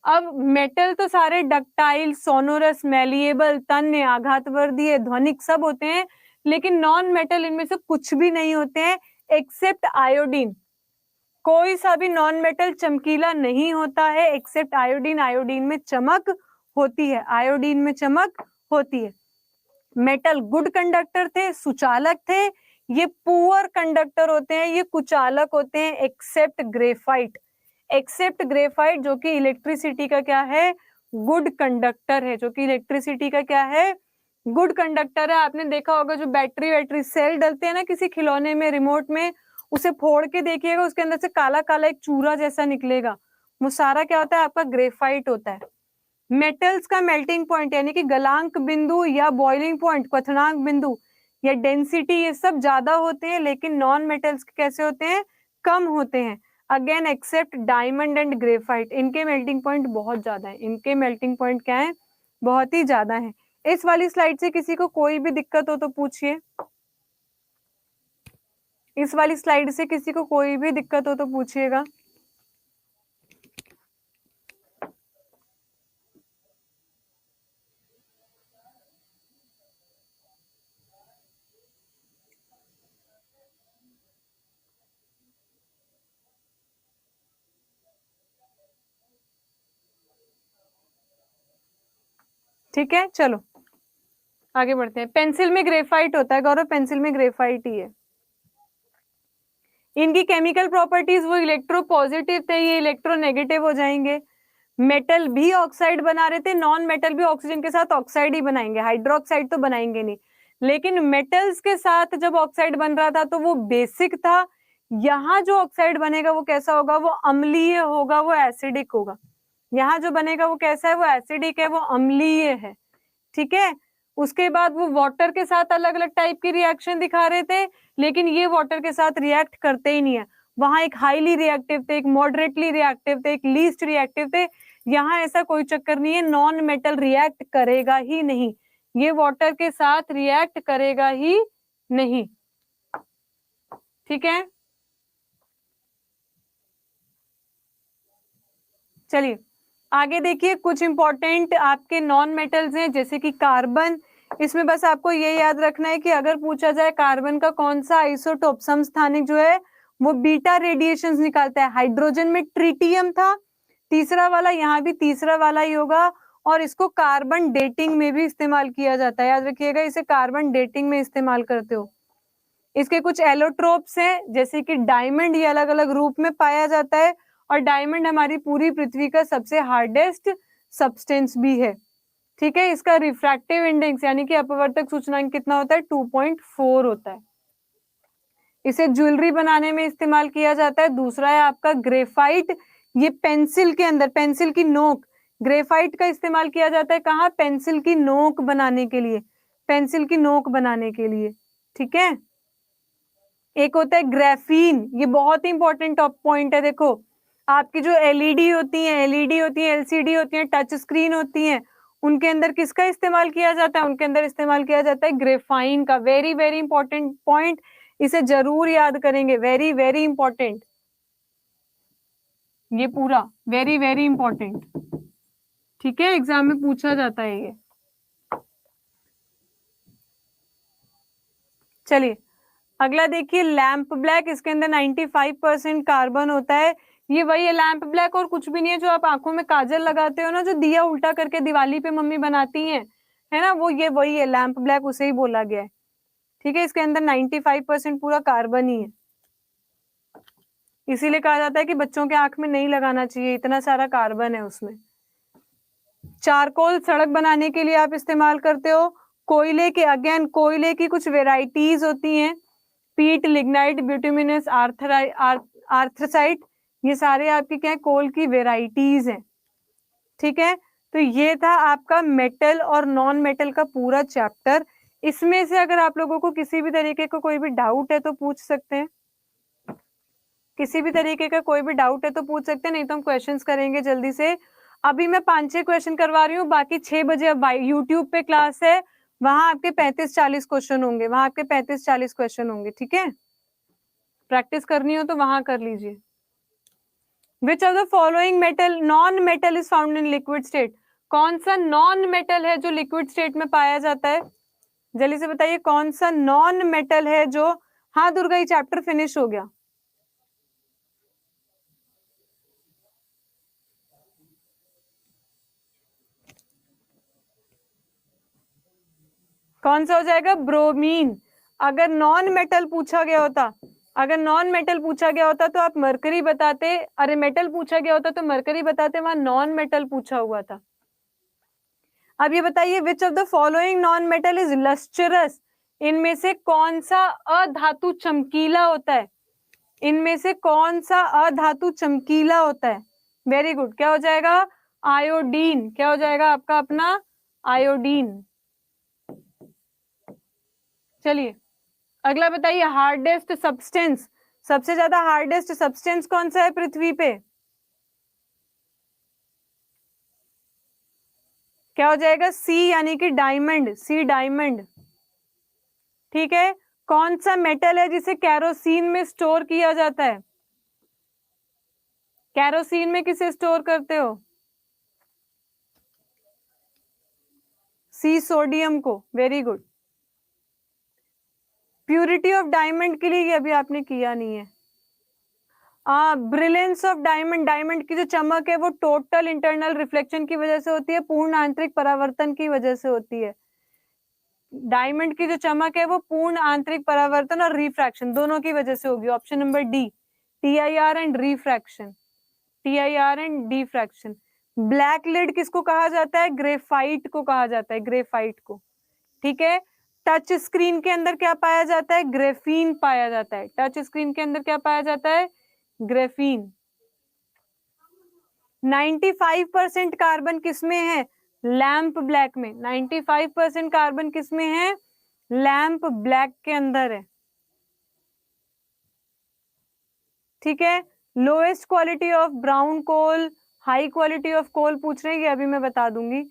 अब मेटल तो सारे डक्टाइल, सोनोरस, मैलिएबल, तन्य, आघातवर्धीय, ध्वनिक सब होते हैं, लेकिन नॉन मेटल इनमें से कुछ भी नहीं होते हैं एक्सेप्ट आयोडीन। कोई सा भी नॉन मेटल चमकीला नहीं होता है एक्सेप्ट आयोडीन। आयोडीन में चमक होती है, आयोडीन में चमक होती है। मेटल गुड कंडक्टर थे, सुचालक थे, ये पुअर कंडक्टर होते हैं, ये कुचालक होते हैं, एक्सेप्ट ग्रेफाइट। एक्सेप्ट ग्रेफाइट जो कि इलेक्ट्रिसिटी का क्या है, गुड कंडक्टर है, जो कि इलेक्ट्रिसिटी का क्या है, गुड कंडक्टर है। आपने देखा होगा जो बैटरी सेल डलते हैं ना किसी खिलौने में, रिमोट में, उसे फोड़ के देखिएगा, उसके अंदर से काला काला एक चूरा जैसा निकलेगा, वो सारा क्या होता है, आपका ग्रेफाइट होता है। मेटल्स का मेल्टिंग पॉइंट यानी कि गलांक बिंदु या बॉइलिंग पॉइंट, क्वथनांक बिंदु या डेंसिटी, ये सब ज्यादा होते हैं, लेकिन नॉन मेटल्स के कैसे होते हैं, कम होते हैं। Again except diamond and graphite, इनके मेल्टिंग पॉइंट बहुत ज्यादा है, इनके मेल्टिंग पॉइंट क्या है, बहुत ही ज्यादा है। इस वाली स्लाइड से किसी को कोई भी दिक्कत हो तो पूछिए, इस वाली स्लाइड से किसी को कोई भी दिक्कत हो तो पूछिएगा। ठीक है, चलो आगे बढ़ते हैं। पेंसिल में ग्रेफाइट होता है गौरव, पेंसिल में ग्रेफाइट ही है। इनकी केमिकल प्रॉपर्टीज, वो इलेक्ट्रो पॉजिटिव थे, ये इलेक्ट्रो नेगेटिव हो जाएंगे। मेटल भी ऑक्साइड बना रहे थे, नॉन मेटल भी ऑक्सीजन के साथ ऑक्साइड ही बनाएंगे, हाइड्रोक्साइड तो बनाएंगे नहीं। लेकिन मेटल्स के साथ जब ऑक्साइड बन रहा था तो वो बेसिक था, यहाँ जो ऑक्साइड बनेगा वो कैसा होगा, वो अम्लीय होगा, वो एसिडिक होगा। यहाँ जो बनेगा वो कैसा है, वो एसिडिक है, वो अम्लीय है। ठीक है, उसके बाद वो वाटर के साथ अलग अलग टाइप की रिएक्शन दिखा रहे थे, लेकिन ये वाटर के साथ रिएक्ट करते ही नहीं है। वहां एक हाईली रिएक्टिव थे, एक मॉडरेटली रिएक्टिव थे, एक लीस्ट रिएक्टिव थे। यहाँ ऐसा कोई चक्कर नहीं है, नॉन मेटल रिएक्ट करेगा ही नहीं, ये वाटर के साथ रिएक्ट करेगा ही नहीं। ठीक है, चलिए आगे देखिए। कुछ इंपॉर्टेंट आपके नॉन मेटल्स हैं जैसे कि कार्बन। इसमें बस आपको ये याद रखना है कि अगर पूछा जाए कार्बन का कौन सा आइसोटोप समस्थानिक जो है वो बीटा रेडिएशंस निकालता है। हाइड्रोजन में ट्रिटियम था, तीसरा वाला, यहाँ भी तीसरा वाला ही होगा, और इसको कार्बन डेटिंग में भी इस्तेमाल किया जाता है, याद रखिएगा, इसे कार्बन डेटिंग में इस्तेमाल करते हो। इसके कुछ एलोट्रोप्स हैं जैसे कि डायमंड, ये अलग अलग रूप में पाया जाता है, और डायमंड हमारी पूरी पृथ्वी का सबसे हार्डेस्ट सब्सटेंस भी है। ठीक है, इसका रिफ्रैक्टिव इंडेक्स यानी कि अपवर्तक सूचकांक कितना होता है, 2.4 होता है। इसे ज्वेलरी बनाने में इस्तेमाल किया जाता है। दूसरा है आपका ग्रेफाइट, ये पेंसिल के अंदर, पेंसिल की नोक, ग्रेफाइट का इस्तेमाल किया जाता है कहाँ, पेंसिल की नोक बनाने के लिए, पेंसिल की नोक बनाने के लिए। ठीक है, एक होता है ग्राफीन, ये बहुत ही इंपॉर्टेंट टॉप पॉइंट है। देखो आपकी जो एलईडी होती है, एलईडी होती है, एलसीडी होती है, टच स्क्रीन होती है, उनके अंदर किसका इस्तेमाल किया जाता है, उनके अंदर इस्तेमाल किया जाता है ग्रेफाइन का। वेरी वेरी इंपॉर्टेंट पॉइंट, इसे जरूर याद करेंगे, वेरी वेरी इंपॉर्टेंट, ये पूरा वेरी वेरी इंपॉर्टेंट। ठीक है, एग्जाम में पूछा जाता है ये। चलिए अगला देखिए, लैंप ब्लैक, इसके अंदर 95% कार्बन होता है। ये वही है लैंप ब्लैक, और कुछ भी नहीं है। जो आप आंखों में काजल लगाते हो ना, जो दिया उल्टा करके दिवाली पे मम्मी बनाती हैं, है ना, वो ये वही है लैंप ब्लैक, उसे ही बोला गया है। ठीक है, इसके अंदर 95% पूरा कार्बन ही है, इसीलिए कहा जाता है कि बच्चों के आंख में नहीं लगाना चाहिए, इतना सारा कार्बन है उसमें। चारकोल सड़क बनाने के लिए आप इस्तेमाल करते हो। कोयले के, अगेन कोयले की कुछ वेराइटीज होती हैं, पीट, लिग्नाइट, ब्यूटिमिनस, आर्थसाइट, ये सारे आपके क्या है, कोल की वेराइटीज हैं। ठीक है, तो ये था आपका मेटल और नॉन मेटल का पूरा चैप्टर। इसमें से अगर आप लोगों को किसी भी तरीके का कोई भी डाउट है तो पूछ सकते हैं, किसी भी तरीके का कोई भी डाउट है तो पूछ सकते हैं, नहीं तो हम क्वेश्चंस करेंगे जल्दी से। अभी मैं 5-6 क्वेश्चन करवा रही हूँ, बाकी 6 बजे अब यूट्यूब पे क्लास है, वहां आपके 35-40 क्वेश्चन होंगे, वहां आपके 35-40 क्वेश्चन होंगे। ठीक है, प्रैक्टिस करनी हो तो वहां कर लीजिए। विच of the following metal non metal is found in liquid state, कौन सा नॉन मेटल है जो लिक्विड स्टेट में पाया जाता है, जल्दी से बताइए कौन सा नॉन मेटल है जो, हाँ दुर्गा ये चैप्टर फिनिश हो गया। कौन सा हो जाएगा? ब्रोमीन। अगर नॉन मेटल पूछा गया होता, अगर नॉन मेटल पूछा गया होता तो आप मरकरी बताते, अरे मेटल पूछा गया होता तो मरकरी बताते, वहां नॉन मेटल पूछा हुआ था। अब ये बताइए, विच of the following non metal is lustrous? इनमें से कौन सा अधातु चमकीला होता है? इनमें से कौन सा अधातु चमकीला होता है? वेरी गुड, क्या हो जाएगा? आयोडीन। क्या हो जाएगा आपका अपना? आयोडीन। चलिए अगला बताइए, हार्डेस्ट सब्सटेंस, सबसे ज्यादा हार्डेस्ट सब्सटेंस कौन सा है पृथ्वी पे? क्या हो जाएगा? सी, यानी कि डायमंड, सी डायमंड। ठीक है। कौन सा मेटल है जिसे कैरोसिन में स्टोर किया जाता है? कैरोसिन में किसे स्टोर करते हो? सी, सोडियम को। Very good. Purity of diamond के लिए ये अभी आपने किया नहीं है। ब्रिलियंस ऑफ डायमंड, डायमंड की जो चमक है वो टोटल इंटरनल रिफ्लेक्शन की वजह से होती है, पूर्ण आंतरिक परावर्तन की वजह से होती है। डायमंड की जो चमक है वो पूर्ण आंतरिक परावर्तन और रिफ्रैक्शन दोनों की वजह से होगी। Option number D, TIR and refraction, TIR and diffraction. Black lead किसको कहा जाता है? ग्रेफाइट को कहा जाता है, ग्रेफाइट को। ठीक है। टच स्क्रीन के अंदर क्या पाया जाता है? ग्रेफीन पाया जाता है। टच स्क्रीन के अंदर क्या पाया जाता है? ग्रेफीन। 95% कार्बन किसमें है? लैंप ब्लैक में। 95% कार्बन किसमें है? लैंप ब्लैक के अंदर है। ठीक है। Lowest quality of brown coal, high quality of coal पूछ रहे हैं, ये अभी मैं बता दूंगी।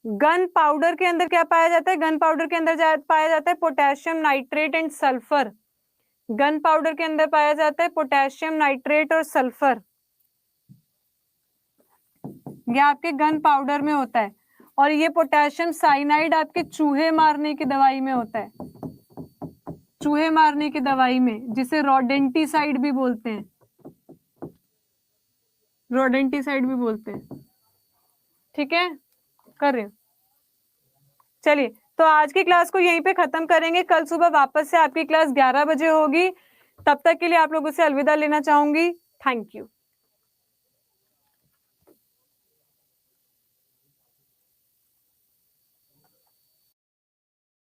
गन पाउडर के अंदर क्या पाया जाता है? गन पाउडर के अंदर पाया जाता है potassium nitrate and sulphur. Gun powder के अंदर पाया जाता है पोटेशियम नाइट्रेट और सल्फर। ये आपके गन पाउडर में होता है। और ये पोटेशियम साइनाइड आपके चूहे मारने की दवाई में होता है, चूहे मारने की दवाई में, जिसे रोडेंटिसाइड भी बोलते हैं, रोडेंटिसाइड भी बोलते हैं। ठीक है, कर रहे हो। चलिए, तो आज की क्लास को यहीं पे खत्म करेंगे। कल सुबह वापस से आपकी क्लास 11 बजे होगी। तब तक के लिए आप लोगों से अलविदा लेना चाहूंगी। Thank you.